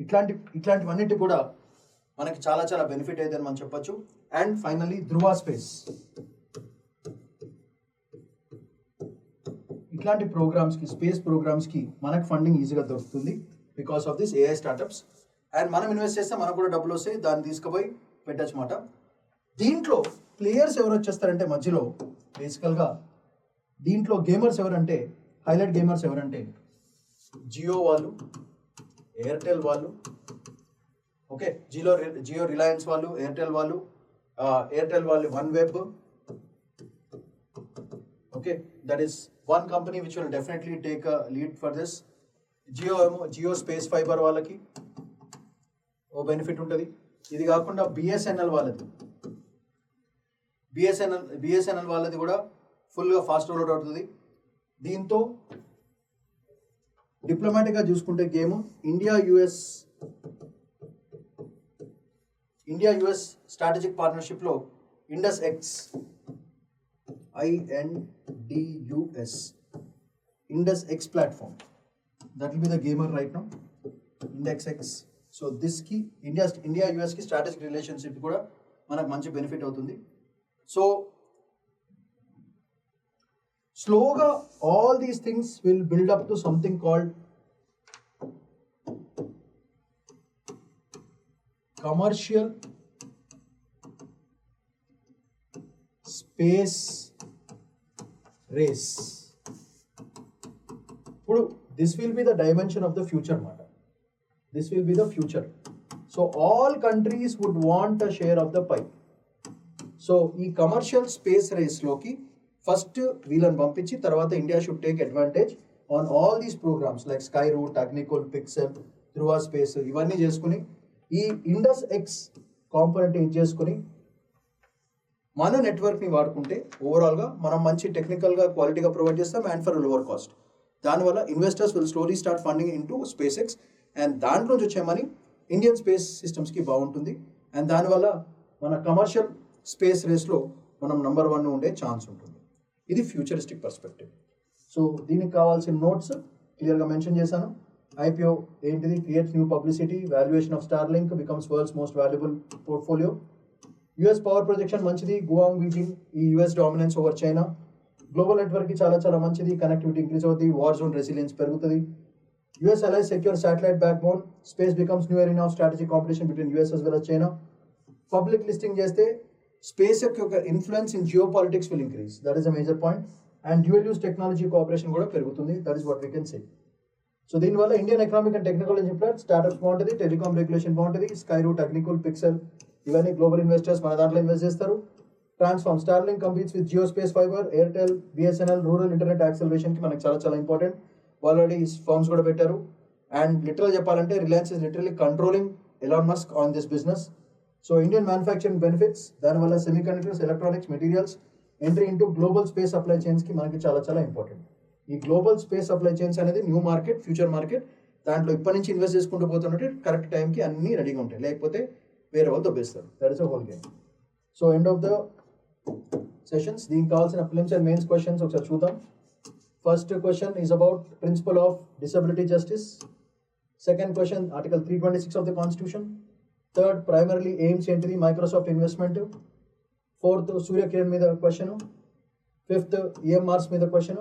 A: ఇట్లాంటివన్నిటి కూడా మనకి చాలా చాలా బెనిఫిట్ అయితే మనం చెప్పొచ్చు. అండ్ ఫైనల్లీ ధృవ స్పేస్, ఇట్లాంటి ప్రోగ్రామ్స్కి, స్పేస్ ప్రోగ్రామ్స్కి మనకు ఫండింగ్ ఈజీగా దొరుకుతుంది because of this AI startups. And మనం ఇన్వెస్ట్ చేస్తే మనకు కూడా డబ్బులు వస్తాయి, దాన్ని తీసుకుపోయి పెట్టచ్చు మాట. దీంట్లో ప్లేయర్స్ ఎవరు వచ్చేస్తారంటే మధ్యలో బేసికల్గా దీంట్లో గేమర్స్ ఎవరంటే, హైలైట్ గేమర్స్ ఎవరంటే జియో వాళ్ళు, ఎయిర్టెల్ వాళ్ళు, ఓకే, జియో రిలయన్స్ వాళ్ళు, ఎయిర్టెల్ వాళ్ళు OneWeb, okay, that is one company which will definitely take a lead for this. Jio space fiber వాళ్ళకి ఓ బెనిఫిట్ ఉంటుంది. ఇది కాకుండా బిఎస్ఎన్ఎల్ వాళ్ళది కూడా ఫుల్గా ఫాస్ట్ రోల్ అవుతుంది. దీంతో డిప్లొమాటిక్గా చూసుకుంటే గేమ్ ఇండియా యుఎస్ స్ట్రాటజిక్ పార్ట్నర్షిప్లో Indus X, Indus X platform, that will be the gamer right now, index X. So దిస్కి ఇండియా యుఎస్కి స్ట్రాటజిక్ రిలేషన్షిప్ కూడా మనకు మంచి బెనిఫిట్ అవుతుంది. సో స్లోగా all these things will build up to something called commercial space race. ఇప్పుడు this will be the dimension of the future మాట. This will be the future. So all countries would want a share of the pie. So ఈ commercial space రేస్లోకి first వీళ్ళని పంపించి తర్వాత India should take advantage on all these programmes like Skyroot, Agnikul, Pixxel, Dhruva Space, ఇవన్నీ చేసుకుని ఈ Indus X component use చేసుకుని మన నెట్వర్క్ని వాడుకుంటే ఓవరాల్గా మనం మంచి టెక్నికల్గా క్వాలిటీగా ప్రొవైడ్ చేస్తాం అండ్ ఫర్ లోవర్ కాస్ట్. దానివల్ల investors will slowly start funding in to space X and దాంట్లోంచి వచ్చే మనీ ఇండియన్ స్పేస్ సిస్టమ్స్కి బాగుంటుంది. అండ్ దానివల్ల మన కమర్షియల్ స్పేస్ రేస్లో మనం నంబర్ 1 ఉండే ఛాన్స్ ఉంటుంది. ఇది ఫ్యూచరిస్టిక్ పర్స్పెక్టివ్. సో దీనికి కావాల్సిన నోట్స్ క్లియర్గా మెన్షన్ చేశాను. ఐపీఓ ఏంటిది? Creates new publicity, valuation of Starlink becomes world's most valuable portfolio. US power projection మంచిది, గువాంగ్ బీజింగ్ ఈ US dominance over China. Global నెట్వర్క్కి చాలా చాలా మంచిది, కనెక్టివిటీ ఇంక్రీజ్ అవుతుంది, వార్ జోన్ రెసిలియన్స్ పెరుగుతుంది. US allies secure satellite backbone, space becomes new arena of strategic competition between US as well as China. Public listing చేస్తే space యొక్క influence in geopolitics will increase, that is a major point. And dual use technology cooperation కూడా పెరుగుతుంది, that is what we can say. So దీనివల్ల Indian economic and technology plat startups బాగుంటుంది, telecom regulation బాగుంటుంది, Skyroot, Agnikul, Pixxel ఇవన్నీ global investors మన దాంట్లో invest చేస్తారు. Transform, Starlink competes with Jio space fibre, Airtel, BSNL rural internet యాక్సలరేషన్కి మనకి చాలా చాలా ఇంపార్టెంట్. ఆల్రెడీ ఫార్మ్స్ కూడా పెట్టారు. అండ్ లిటరల్ చెప్పాలంటే Reliance is literally controlling Elon Musk on this business. So Indian manufacturing benefits, దానివల్ల semiconductors, electronics, materials entry into global space supply చైన్స్కి మనకి చాలా చాలా ఇంపార్టెంట్. ఈ గ్లోబల్ స్పేస్ సప్లై చైన్స్ అనేది న్యూ మార్కెట్, ఫ్యూచర్ మార్కెట్. దాంట్లో ఇప్పటి నుంచి ఇన్వెస్ట్ చేసుకుంటూ పోతున్నట్టు కరెక్ట్ టైంకి అన్నీ రెడీగా ఉంటాయి, లేకపోతే వేరే వాళ్ళు దొబ్బేస్తారు. That is a whole game. So end of the sessions. దీనికి కావాల్సిన ఫిలిమ్స్ అండ్ మెయిన్స్ క్వశ్చన్స్ ఒకసారి చూద్దాం. First question is about principle of disability justice. Second question, Article 326 of the Constitution. Third, primarily aims into the Microsoft investment. Fourth, Surya Kiran మీద question. Fifth, EMRs మీద question.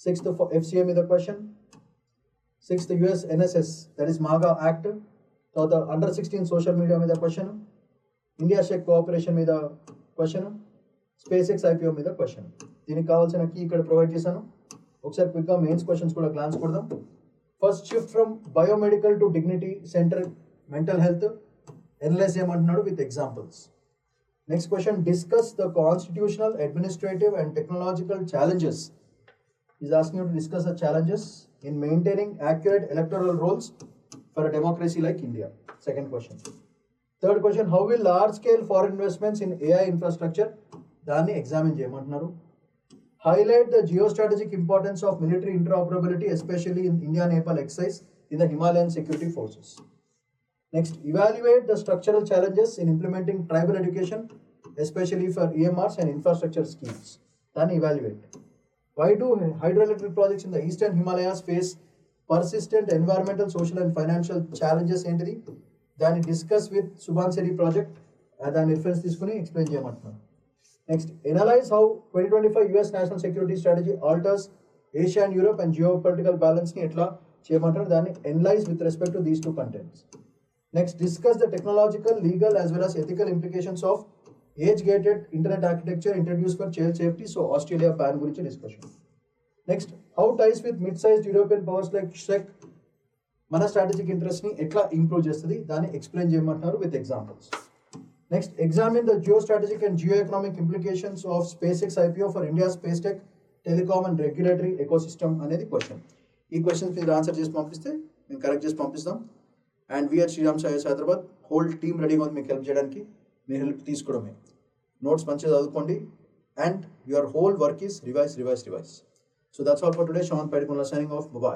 A: Sixth, FCA మీద question. Sixth, US NSS, that is MAGA Act. తర్వాత under 16 social media మీద question. India Czech cooperation మీద question. SpaceX IPO మీద question. దీనికి కావాల్సిన key ఇక్కడ ప్రొవైడ్ చేశాను. ఒకసారి క్విక్గా మెయిన్స్ క్వశ్చన్స్ కూడా గ్లాన్స్ కొడదాం. First, shift from biomedical to dignity centre mental health, analyse చేయమంటున్నాడు with examples. Next question, discuss the constitutional, administrative and technological challenges. Is asking you to discuss the challenges in maintaining accurate electoral rolls for a democracy like India. Second question. Third question, how will large scale foreign investments in AI infrastructure, దాన్ని examine చేయమంటున్నారు. Highlight the geostrategic importance of military interoperability especially in India Nepal excise in the Himalayan security forces. Next, evaluate the structural challenges in implementing tribal education especially for EMRS and infrastructure schemes, దాన్ని evaluate. Why do hydroelectric projects in the eastern Himalayas face persistent environmental, social and financial challenges ఏంటిది, దాన్ని discuss with Subansiri project, దాని reference తీసుకుని explain చేయమంటున్నాను. Next, analyze how 2025 US national security strategy alters Asia and Europe and geopolitical బ్యాలెన్స్ని ఎట్లా చేయమంటారు, దాన్ని analyse with respect to these two contents. Next discuss the technological, legal as well as ethical implications of age gated internet architecture introduce for child safety. So Australia plan గురించి discussion. Next how ties with mid sized European powers like సెక్ మన strategic ఇంట్రెస్ట్ని ఎట్లా improve చేస్తుంది, దాన్ని explain చేయమంటున్నారు with examples. Next examine the geo strategic and Jio economic implications of SpaceX IPO for India space tech telecom and regulatory ecosystem అనేది question. ఈ questions మీరు ఆన్సర్ చేసి పంపిస్తే మేము కరెక్ట్ చేసి పంపిస్తాం. అండ్ వీఆర్ శ్రీరామ్ సాయిస్ హైదరాబాద్ హోల్ టీమ్ రెడీగా ఉంది మీకు హెల్ప్ చేయడానికి. మీ హెల్ప్ తీసుకోవడమే. నోట్స్ మంచిగా చదువుకోండి and your whole work is revise. So that's all for today. Shaman Padikunla signing off. Bye-bye.